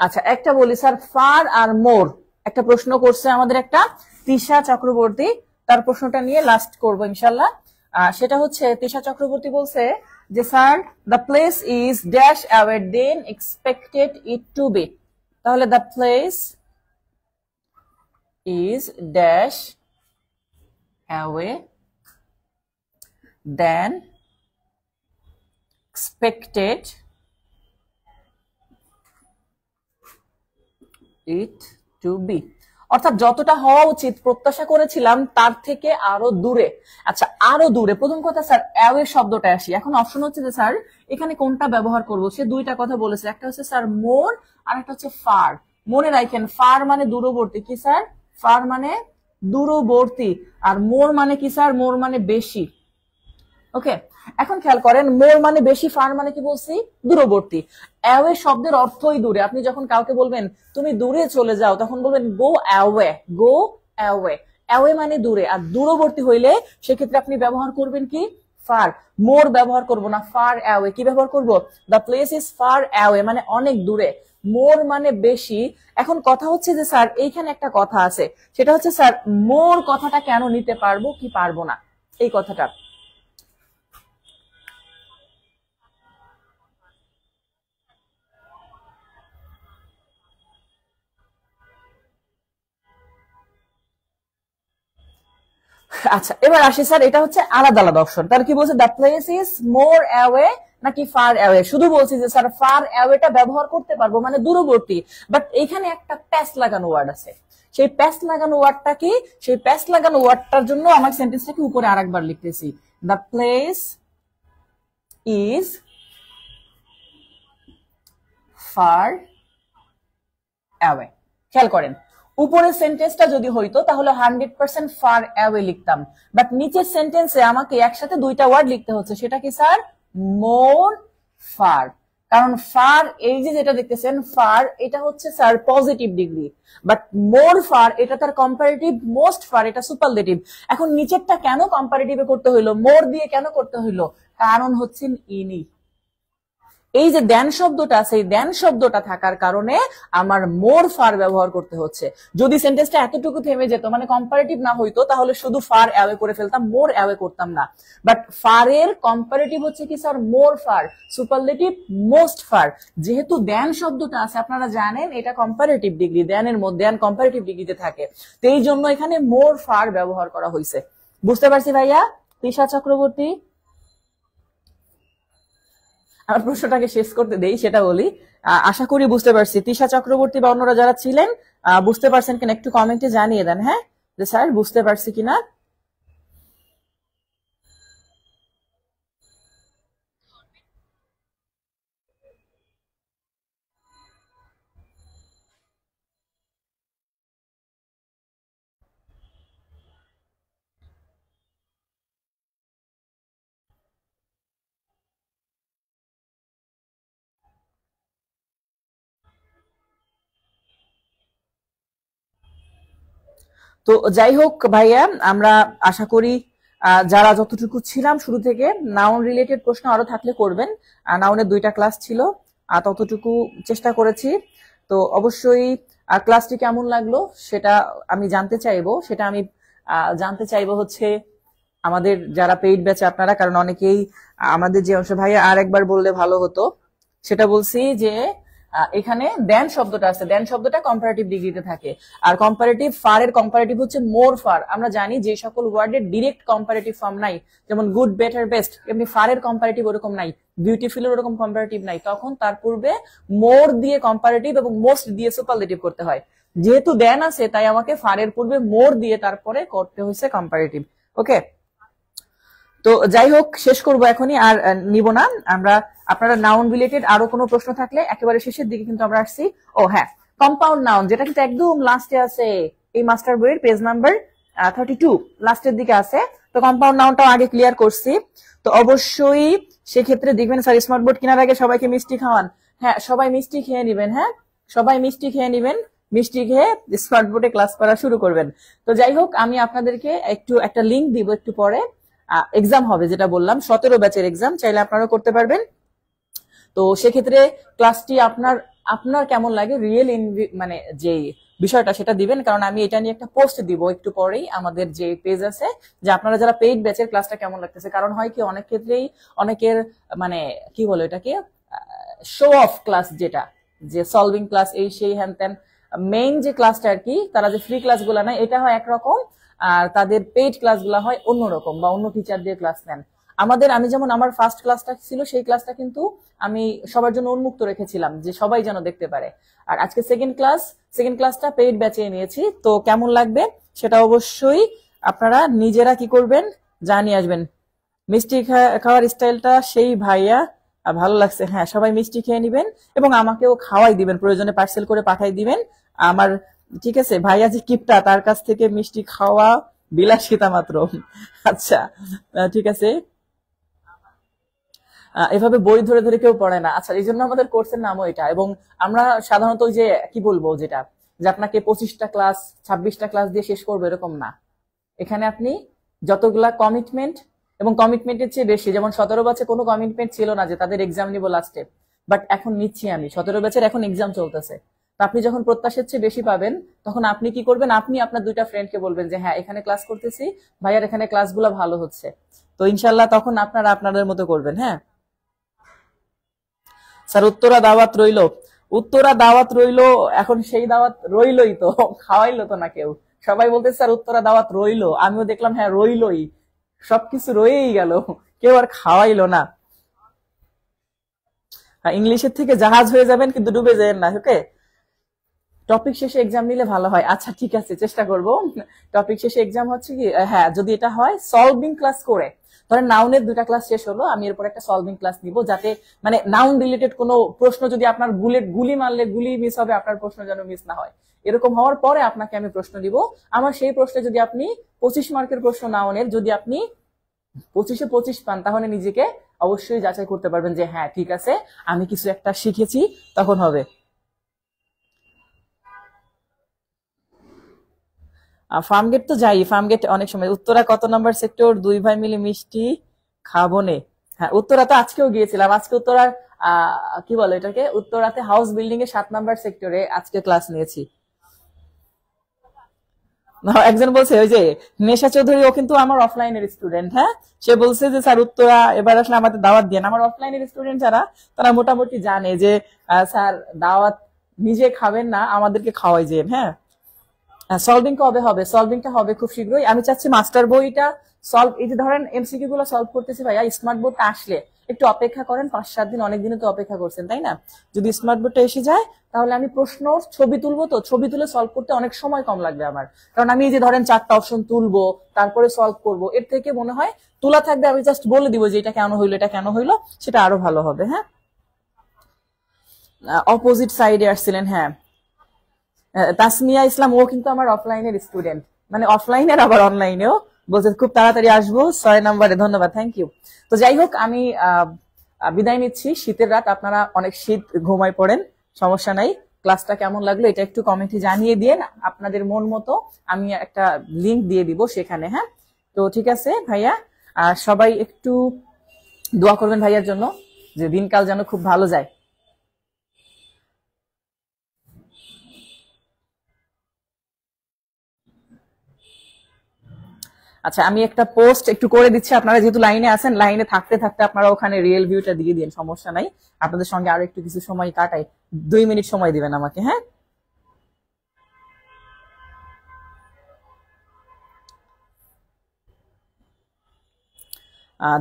আচ্ছা একটা বলি স্যার, ফার আর মোর একটা প্রশ্ন করছে আমাদের একটা তিশা চক্রবর্তী, তার প্রশ্নটা নিয়ে লাস্ট করবো ইনশাল্লাহ। সেটা হচ্ছে তিশা চক্রবর্তী বলছে যে sir the place is dash away than expected it to be. তাহলে the place is dash away than expected it to be, অর্থাৎ যতটা হওয়া উচিত প্রত্যাশা করেছিলাম তার থেকে আরো দূরে। আচ্ছা আরো দূরে, প্রথম কথা স্যার অ্যাওয়ে শব্দটা আসি। এখন অপশন হচ্ছে যে স্যার এখানে কোনটা ব্যবহার করব, সে দুইটা কথা বলেছে, একটা হচ্ছে স্যার মোর আর একটা হচ্ছে ফার। মনে রাখেন ফার মানে দূরবর্তী, কি স্যার, ফার মানে দূরবর্তী, আর মোর মানে কি স্যার, মোর মানে বেশি। ওকে, এখন খেয়াল করেন, মোর মানে বেশি, ফার মানে কি বলছি, দূরবর্তী। অ্যাওয়ে শব্দের অর্থই দূরে। আপনি যখন কাউকে বলবেন তুমি দূরে চলে যাও, তখন বলবেন go away, go away. Away মানে দূরে, আর দূরবর্তী হইলে সেক্ষেত্রে আপনি ব্যবহার করবেন কি, ফার। মোর ব্যবহার করব না, ফার অ্যাওয়ে। কি ব্যবহার করব, the place is far away, মানে অনেক দূরে। মোর মানে বেশি। এখন কথা হচ্ছে যে স্যার এইখানে একটা কথা আছে, সেটা হচ্ছে স্যার মোর কথাটা কেন নিতে পারবো কি পারবো না, এই কথাটা। আচ্ছা এবার আসি স্যার, এটা হচ্ছে আলাদা আলাদা অপশন। তার কি বলছে, the place is more away নাকি ফার অ্যাওয়ে। শুধু বলছি যে স্যার ফার অ্যাওয়েটা ব্যবহার করতে পারবো, মানে দূরবর্তী, বাট এইখানে একটা প্যাস লাগানো ওয়ার্ড আছে। সেই প্যাস লাগানো ওয়ার্ডটা কি, সেই প্যাস লাগানো ওয়ার্ডটার জন্য আমার সেন্টেন্সটাকে উপরে আরেকবার লিখতেছি, the place is far away. খেয়াল করেন, উপরের সেন্টেন্সটা যদি হইতো তাহলে 100% ফার অ্যাওয়ে লিখতাম, বাট নিচের সেন্টেন্সে আমাকে একসাথে দুইটা ওয়ার্ড লিখতে হচ্ছে, সেটা কি স্যার, মোর ফার। কারণ ফার, এই যে যেটা দেখতেছেন ফার, এটা হচ্ছে sir positive degree, but more far এটা তার কম্পারেটিভ, মোস্ট ফার এটা সুপারলেটিভ। এখন নিচেরটা কেন কম্পারেটিভে করতে হইলো, মোর দিয়ে কেন করতে হইলো, কারণ হচ্ছেন ইনি। এই যে দেন শব্দটা, সেই দেন শব্দটা থাকার কারণে আমার মোর ফার ব্যবহার করতে হচ্ছে। যদি সেন্টেন্সটা এতটুকু থেমে যেত, মানে কম্পারেটিভ না হইতো, তাহলে শুধু ফার অ্যাওয়ে করে ফেলতাম, মোর অ্যাওয়ে করতাম না। বাট ফারের কম্পারেটিভ হচ্ছে কি sir, more fur, superlative most fur. যেহেতু দেন শব্দটা আছে, আপনারা জানেন এটা কম্পারেটিভ ডিগ্রি, দেনের মধ্যে দেন কম্পারেটিভ ডিগ্রিতে থাকে, তো এই জন্য এখানে মোর ফার ব্যবহার করা হয়েছে। বুঝতে পারছি ভাইয়া? তিশা চক্রবর্তী, আমার প্রশ্নটাকে শেষ করতে দেই, সেটা বলি। আশা করি বুঝতে পারছি। তিশা চক্রবর্তী বা অন্যরা যারা ছিলেন বুঝতে পারছেন কিনা একটু কমেন্টে জানিয়ে দেন, হ্যাঁ, যে স্যার বুঝতে পারছি কিনা। তো যাই হোক ভাইয়া, আমরা আশা করি যারা যতটুকু ছিলাম শুরু থেকে, নাউন রিলেটেড প্রশ্ন আরো থাকলে করবেন। নাউনের 2টা ক্লাস ছিল, ততটুকু চেষ্টা করেছি। তো অবশ্যই ক্লাসটি কেমন লাগলো সেটা আমি জানতে চাইবো। সেটা আমি জানতে চাইবো হচ্ছে আমাদের যারা পেইড ব্যাচে আপনারা, কারণ অনেকেই আমাদের যে অংশ, ভাইয়া আর একবার বললে ভালো হতো। সেটা বলছি যে এখানে দেন শব্দটা আছে, দেন শব্দটা কম্পারেটিভ ডিগ্রিতে থাকে। আর কম্পারেটিভ ফার এর কম্পারেটিভ হচ্ছে মোর ফার। আমরা জানি যে সকল ওয়ার্ডের ডিরেক্ট কম্পারেটিভ ফর্ম নাই, যেমন গুড, বেটার, বেস্ট, এমনি ফার এর কম্পারেটিভ ওরকম নাই, বিউটিফুল এর ওরকম কম্পারেটিভ নাই। তখন তার পূর্বে মোর দিয়ে কম্পারেটিভ এবং মোস্ট দিয়ে সুপারলেটিভ করতে হয়। যেহেতু দেন আছে তাই আমাকে ফারের পূর্বে মোর দিয়ে তারপরে করতে হয়েছে কম্পারেটিভ। ওকে, তো যাই হোক শেষ করবো এখনই, আর নিব না আমরা। আপনারা নাউন রিলেটেড আরো কোনো প্রশ্ন থাকলে একেবারে শেষের দিকে কিন্তু আমরা আসছি। ও হ্যাঁ, কম্পাউন্ড নাউন যেটা কিন্তু একদম লাস্টে আছে, এই মাস্টার বইয়ের পেজ নাম্বার 32 লাস্টের দিকে আছে। তো কম্পাউন্ড নাউনটাও আগে ক্লিয়ার করছি। তো অবশ্যই সেক্ষেত্রে দেখবেন স্যার স্মার্ট বোর্ড কেনার আগে সবাইকে মিষ্টি খাওয়ান। হ্যাঁ, সবাই মিষ্টি খেয়ে নিবেন। হ্যাঁ, সবাই মিষ্টি খেয়ে নিবেন, মিষ্টি খেয়ে স্মার্ট বোর্ডে ক্লাস করা শুরু করবেন। তো যাই হোক, আমি আপনাদেরকে একটা লিঙ্ক দিব একটু পরে। এক্সাম হবে যেটা বললাম, 17 ব্যাচের এক্সাম, চাইলে আপনারা করতে পারবেন। তো সেক্ষেত্রে ক্লাসটি আপনার আপনার কেমন লাগে রিয়েল মানে যে বিষয়টা সেটা দিবেন, কারণ আমি এটা নিয়ে একটা পোস্ট দিব একটু পরেই আমাদের যে পেজ আছে, যে আপনারা যারা পেইড ব্যাচের ক্লাসটা কেমন লাগতেছে। কারণ হয় কি, অনেক ক্ষেত্রেই অনেকের মানে কি বলে এটাকে শো অফ ক্লাস, যেটা যে সলভিং ক্লাস এই সেই হ্যান ত্যান, মেইন যে ক্লাসটা আর কি, তারা যে ফ্রি ক্লাসগুলো নেয় এটা হয় একরকম, আর তাদের পেইড ক্লাসগুলো হয় অন্যরকম, বা অন্য টিচার দিয়ে ক্লাস নেন। আমি যেমন আমার ফার্স্ট ক্লাসটা ছিল, সেই ক্লাসটা কিন্তু আমি সবার জন্য উন্মুক্ত রেখেছিলাম যে সবাই যেন দেখতে পারে। আর আজকে সেকেন্ড ক্লাসটা পেইড ব্যাচে নিয়েছি। তো কেমন লাগবে সেটা অবশ্যই আপনারা নিজেরা কি করবেন জানিয়ে আসবেন। মিষ্টি খাওয়ার স্টাইলটা সেই ভাইয়া, ভালো লাগছে। হ্যাঁ, সবাই মিষ্টি খেয়ে নিবেন এবং আমাকেও খাওয়াই দিবেন, প্রয়োজনে পার্সেল করে পাঠাই দিবেন আমার। ঠিক আছে, ভাইয়া যে কিপটা, তার কাছ থেকে মিষ্টি খাওয়া বিলাসিতা মাত্র। আচ্ছা, ঠিক আছে। এভাবে বই ধরে ধরে কেউ পড়ে না। আচ্ছা, এই জন্য আমাদের কোর্সের নামও এটা। এবং আমরা সাধারণত ওই যে কি বলবো, যেটা যে আপনাকে 25টা ক্লাস 26টা ক্লাস দিয়ে শেষ করবো এরকম না। এখানে আপনি যতগুলা কমিটমেন্ট, এবং কমিটমেন্টের চেয়ে বেশি, যেমন 17 ব্যাচে কোনো কমিটমেন্ট ছিল না যে তাদের এক্সাম নিব লাস্টে, বাট এখন নিচ্ছি আমি। 17 ব্যাচের এখন এক্সাম চলতেছে। তো আপনি যখন প্রত্যাশার চেয়ে বেশি পাবেন, তখন আপনি কি করবেন, আপনি আপনার 2টা ফ্রেন্ডকে বলবেন যে হ্যাঁ এখানে ক্লাস করতেছি ভাইয়ার, এখানে ক্লাসগুলো ভালো হচ্ছে। তো ইনশাল্লাহ তখন আপনারা আপনাদের মতো করবেন। হ্যাঁ স্যার, উত্তরা দাওয়াত রইলো, উত্তরা দাওয়াত রইলো, এখন সেই দাওয়াত রইলই তো, খাওয়াইলো তো না কেউ। সবাই বলতে স্যার উত্তরা দাওয়াত রইলো, আমিও দেখলাম হ্যাঁ রইলই, সবকিছু রয়েই গেল, কেউ আর খাওয়াইলো না। ইংলিশের থেকে জাহাজ হয়ে যাবেন, কিন্তু ডুবে যাবেন না। ওকে, টপিক শেষে এক্সাম নিলে ভালো হয়। আচ্ছা ঠিক আছে, চেষ্টা করব। টপিক শেষে এক্সাম হচ্ছে কি, হ্যাঁ যদি এটা হয় সলভিং ক্লাস করে, ধরেন নাউনের 2টা ক্লাস শেষ হলো, আমি এরপর একটা সলভিং ক্লাস নিব, যাতে মানে নাউন রিলেটেড কোনো প্রশ্ন যদি আপনার গুলি মারলে গুলি মিস হবে, আপনার প্রশ্ন যেন মিস না হয়। এরকম হওয়ার পরে আপনাকে আমি প্রশ্ন দিব। আমার সেই প্রশ্নে যদি আপনি 25 মার্কের প্রশ্ন নাউনের যদি আপনি 25-এ 25 পান, তাহলে নিজেকে অবশ্যই যাচাই করতে পারবেন যে হ্যাঁ ঠিক আছে, আমি কিছু একটা শিখেছি, তখন হবে। ফার্মগেট তো যাই, ফার্মগেট অনেক সময়। উত্তরা কত নাম্বার সেক্টর? 2 ভাই মিলে মিষ্টি খাবো নে। হ্যাঁ, উত্তরা তো আজকেও গিয়েছিলাম। আজকে উত্তরার কি বলে এটাকে, উত্তরাতে হাউস বিল্ডিং এর 7 নাম্বার সেক্টরে আজকে ক্লাস নিয়েছি। একজন বলছে ওই যে নেশা চৌধুরী, ও কিন্তু আমার অফলাইনের স্টুডেন্ট। হ্যাঁ, সে বলছে যে স্যার উত্তরা এবার আসলে আমাদের দাওয়াত দিয়ে। আমার অফলাইনের স্টুডেন্ট যারা, তারা মোটামুটি জানে যে স্যার দাওয়াত নিজে খাবেন না, আমাদেরকে খাওয়াই যে। হ্যাঁ, সলভিং কবে হবে? সলভিংটা হবে খুব শীঘ্রই। আমি চাচ্ছি মাস্টার বইটা সলভ, এই যে ধরেন এমসিকিউ গুলো সলভ করতেছি ভাইয়া, স্মার্ট বোর্ডটা আসলে একটু অপেক্ষা করেন, 5-7 দিন, অনেক দিনে তো অপেক্ষা করছেন তাই না? যদি স্মার্ট বোর্ডটা এসে যায়, তাহলে আমি প্রশ্ন ছবি তুলবো, তো ছবি তুলে সলভ করতে অনেক সময় কম লাগবে আমার। কারণ আমি এই যে ধরেন 4টা অপশন তুলবো, তারপরে সলভ করব, এর থেকে মনে হয় তোলা থাকবে, আমি জাস্ট বলে দিব যে এটা কেন হইলো, এটা কেন হইলো, সেটা আরো ভালো হবে। হ্যাঁ, অপোজিট সাইডে আসছিলেন। হ্যাঁ, তাসমিয়া ইসলাম, ও কিন্তু আমার অফলাইনের স্টুডেন্ট, মানে অফলাইনের আবার অনলাইনেও। বলছে খুব তাড়াতাড়ি আসবো 6 নম্বরে। ধন্যবাদ, থ্যাংক ইউ। তো যাই হোক, আমি বিদায় নিচ্ছি। শীতের রাত, আপনারা অনেক শীত, ঘুমায় পড়েন, সমস্যা নাই। ক্লাসটা কেমন লাগলো এটা একটু কমেন্টে জানিয়ে দিয়ে, আপনাদের মন মতো আমি একটা লিংক দিয়ে দিব সেখানে। হ্যাঁ, তো ঠিক আছে ভাইয়া, সবাই একটু দোয়া করবেন ভাইয়ার জন্য, যে দিনকাল যেন খুব ভালো যায়। আচ্ছা, আমি একটা পোস্ট একটু করে দিচ্ছি, আপনারা যেহেতু লাইনে আছেন, লাইনে থাকতে থাকতে আপনারা ওখানে রিয়েল ভিউটা দিয়ে দিন, সমস্যা নাই। আপনাদের সঙ্গে আরো একটু কিছু সময় কাটাই, 2 মিনিট সময় দিবেন আমাকে, হ্যাঁ?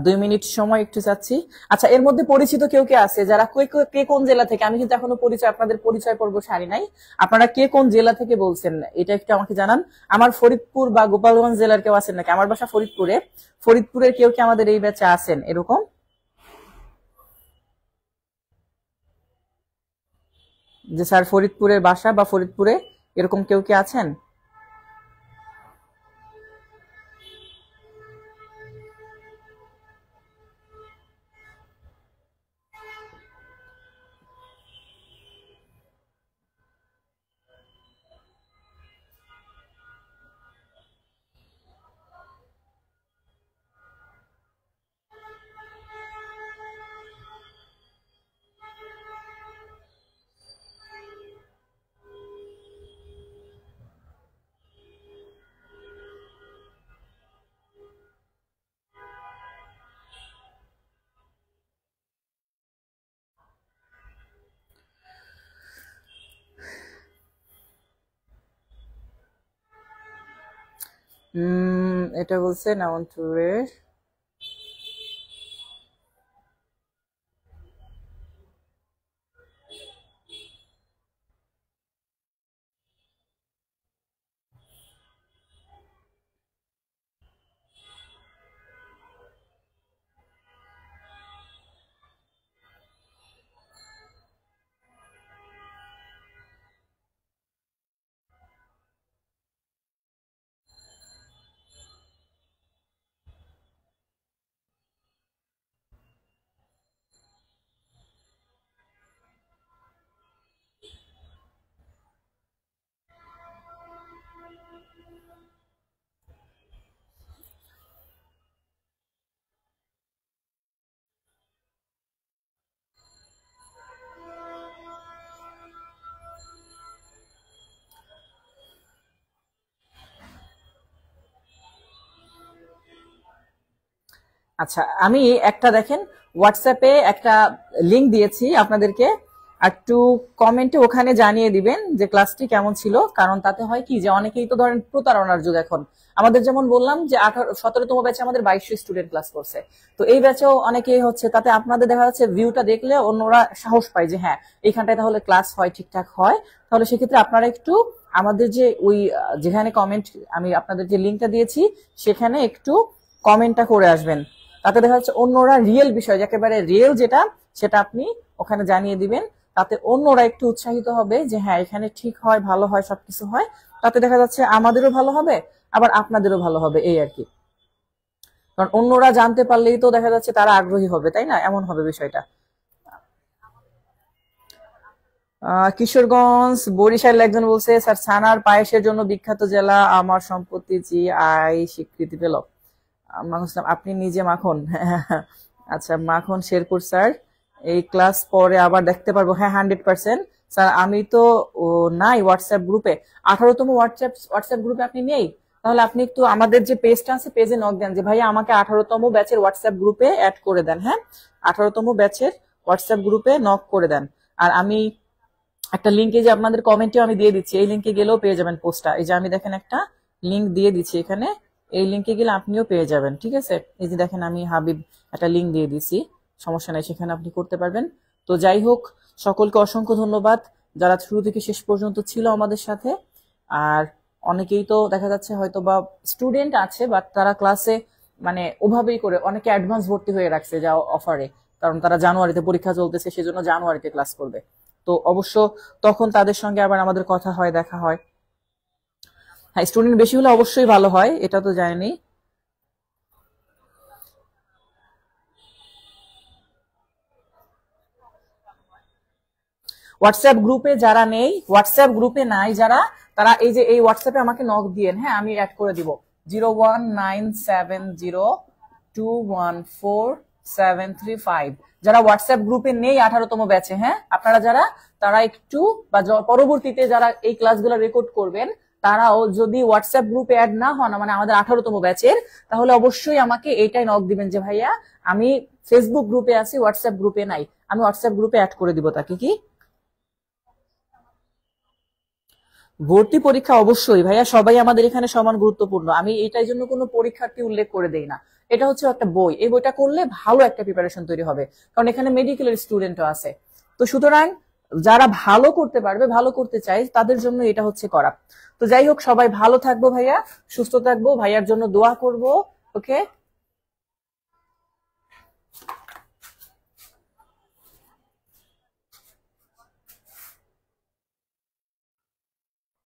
2 মিনিট সময় একটু চাচ্ছি। আচ্ছা, এর মধ্যে পরিচিত কেউ কে আছে যারা কে কোন জেলা থেকে? আমি কিন্তু এখনো আপনাদের পরিচয় পর্ব সারি নাই। আপনারা কে কোন জেলা থেকে বলছেন এটা একটু আমাকে জানান। আমার ফরিদপুর বা গোপালগঞ্জ জেলার কেউ আছেন নাকি? আমার বাসা ফরিদপুরে, ফরিদপুরের কেউ কি আমাদের এই ব্যাচে আছেন এরকম? যে স্যার ফরিদপুরের বাসা বা ফরিদপুরে এরকম কেউ কি আছেন? এটা বলছে নামন্তুরের। আচ্ছা, আমি একটা দেখেন হোয়াটসঅ্যাপে একটা লিংক দিয়েছি আপনাদেরকে, একটু কমেন্টে ওখানে জানিয়ে দিবেন যে ক্লাসটি কেমন ছিল। কারণ তাতে হয় কি যে অনেকেই তো ধরেন প্রতারণার যুগ এখন। আমাদের যেমন বললাম যে 17তম ব্যাচে আমাদের 2200 স্টুডেন্ট ক্লাস করছে, তো এই ব্যাচেও অনেকেই হচ্ছে, তাতে আপনাদের দেখা যাচ্ছে ভিউটা দেখলে অন্যরা সাহস পায় যে হ্যাঁ এইখানটায় তাহলে ক্লাস হয়, ঠিকঠাক হয়। তাহলে সেক্ষেত্রে আপনারা একটু আমাদের যে ওই যেখানে কমেন্ট, আমি আপনাদের যে লিঙ্কটা দিয়েছি সেখানে একটু কমেন্টটা করে আসবেন। তাতে দেখা যাচ্ছে অন্যরা রিয়েল বিষয়, একেবারে রিয়েল যেটা, সেটা আপনি ওখানে জানিয়ে দিবেন। তাতে অন্যরা একটু উৎসাহিত হবে যে হ্যাঁ এখানে ঠিক হয়, ভালো হয়, সবকিছু হয়। তাতে দেখা যাচ্ছে আমাদেরও ভালো হবে, আবার আপনাদেরও ভালো হবে, এই আর কি। কারণ অন্যরা জানতে পারলেই তো দেখা যাচ্ছে তারা আগ্রহী হবে, তাই না? এমন হবে বিষয়টা। কিশোরগঞ্জ বরিশাল একজন বলছে, স্যার ছানার পায়েসের জন্য বিখ্যাত জেলা, আমার সম্পত্তি জিআই স্বীকৃতি পেল। আপনি নিজে মাখন? আচ্ছা, মাখন শেরপুর স্যার, এই ক্লাস পরে আবার দেখতে পারবো? হ্যাঁ, 100%। স্যার আমি তো নাই হোয়াটসঅ্যাপ গ্রুপে, 18তম হোয়াটসঅ্যাপ গ্রুপে আপনি নেই? তাহলে আপনি একটু আমাদের যে পেজটা আছে পেজে নক দেন যে ভাইয়া আমাকে 18তম ব্যাচের হোয়াটসঅ্যাপ গ্রুপে অ্যাড করে দেন। হ্যাঁ, 18তম ব্যাচের হোয়াটসঅ্যাপ গ্রুপে নক করে দেন। আর আমি একটা লিঙ্কে যে আপনাদের কমেন্টে আমি দিয়ে দিচ্ছি, এই লিঙ্কে গেলেও পেয়ে যাবেন পোস্টটা। এই যে আমি দেখেন একটা লিঙ্ক দিয়ে দিচ্ছি এখানে, এই লিঙ্কে গেলে আপনিও পেয়ে যাবেন, ঠিক আছে? এই যে দেখেন আমি হাবিব একটা লিঙ্ক দিয়ে দিছি, সমস্যা নাই, সেখানে আপনি করতে পারবেন। তো যাই হোক, সকলকে অসংখ্য ধন্যবাদ যারা শুরু থেকে শেষ পর্যন্ত ছিল আমাদের সাথে। আর অনেকেই তো দেখা যাচ্ছে হয়তো বা স্টুডেন্ট আছে, বাট তারা ক্লাসে মানে ওভাবেই করে অনেকে অ্যাডভান্স ভর্তি হয়ে রাখছে যা অফারে, কারণ তারা জানুয়ারিতে পরীক্ষা চলতেছে, সেজন্য জানুয়ারিতে ক্লাস করবে। তো অবশ্য তখন তাদের সঙ্গে আবার আমাদের কথা হয়, দেখা হয়। হ্যাঁ, স্টুডেন্ট বেশি হলে অবশ্যই ভালো হয়, এটা তো জানি। হোয়াটসঅ্যাপ গ্রুপে যারা নেই, হোয়াটসঅ্যাপ গ্রুপে নাই যারা, তারা এই যে এই হোয়াটসঅ্যাপে আমাকে নক দিয়েন, হ্যাঁ আমি অ্যাড করে দিব। 01970214735। যারা হোয়াটসঅ্যাপ গ্রুপে নেই 18তম ব্যাচে, হ্যাঁ আপনারা যারা, তারা একটু বা পরবর্তীতে যারা এই ক্লাসগুলো রেকর্ড করবেন, তারাও যদি হোয়াটসঅ্যাপ গ্রুপে অ্যাড না হন, মানে আমাদের 18তম ব্যাচের, তাহলে অবশ্যই আমাকে এইটাই নক দিবেন যে ভাইয়া আমি ফেসবুক গ্রুপে আছি, হোয়াটসঅ্যাপ গ্রুপে নাই, আমি হোয়াটসঅ্যাপ গ্রুপে অ্যাড করে দিব তাকে। কি ভর্তি পরীক্ষা অবশ্যই ভাইয়া, সবাই আমাদের এখানে সমান গুরুত্বপূর্ণ। আমি এটার জন্য কোনো পরীক্ষার্থী উল্লেখ করে দেই না। এটা হচ্ছে একটা বই, এই বইটা করলে ভালো একটা প্রিপারেশন তৈরি হবে, কারণ এখানে মেডিকেলের স্টুডেন্টও আছে। তো সুতরাং যারা ভালো করতে পারবে, ভালো করতে চায়, তাদের জন্য এটা হচ্ছে করা। তো যাই হোক, সবাই ভালো থাকবো ভাইয়া, সুস্থ থাকবো, ভাইয়ার জন্য দোয়া করবো। ওকে।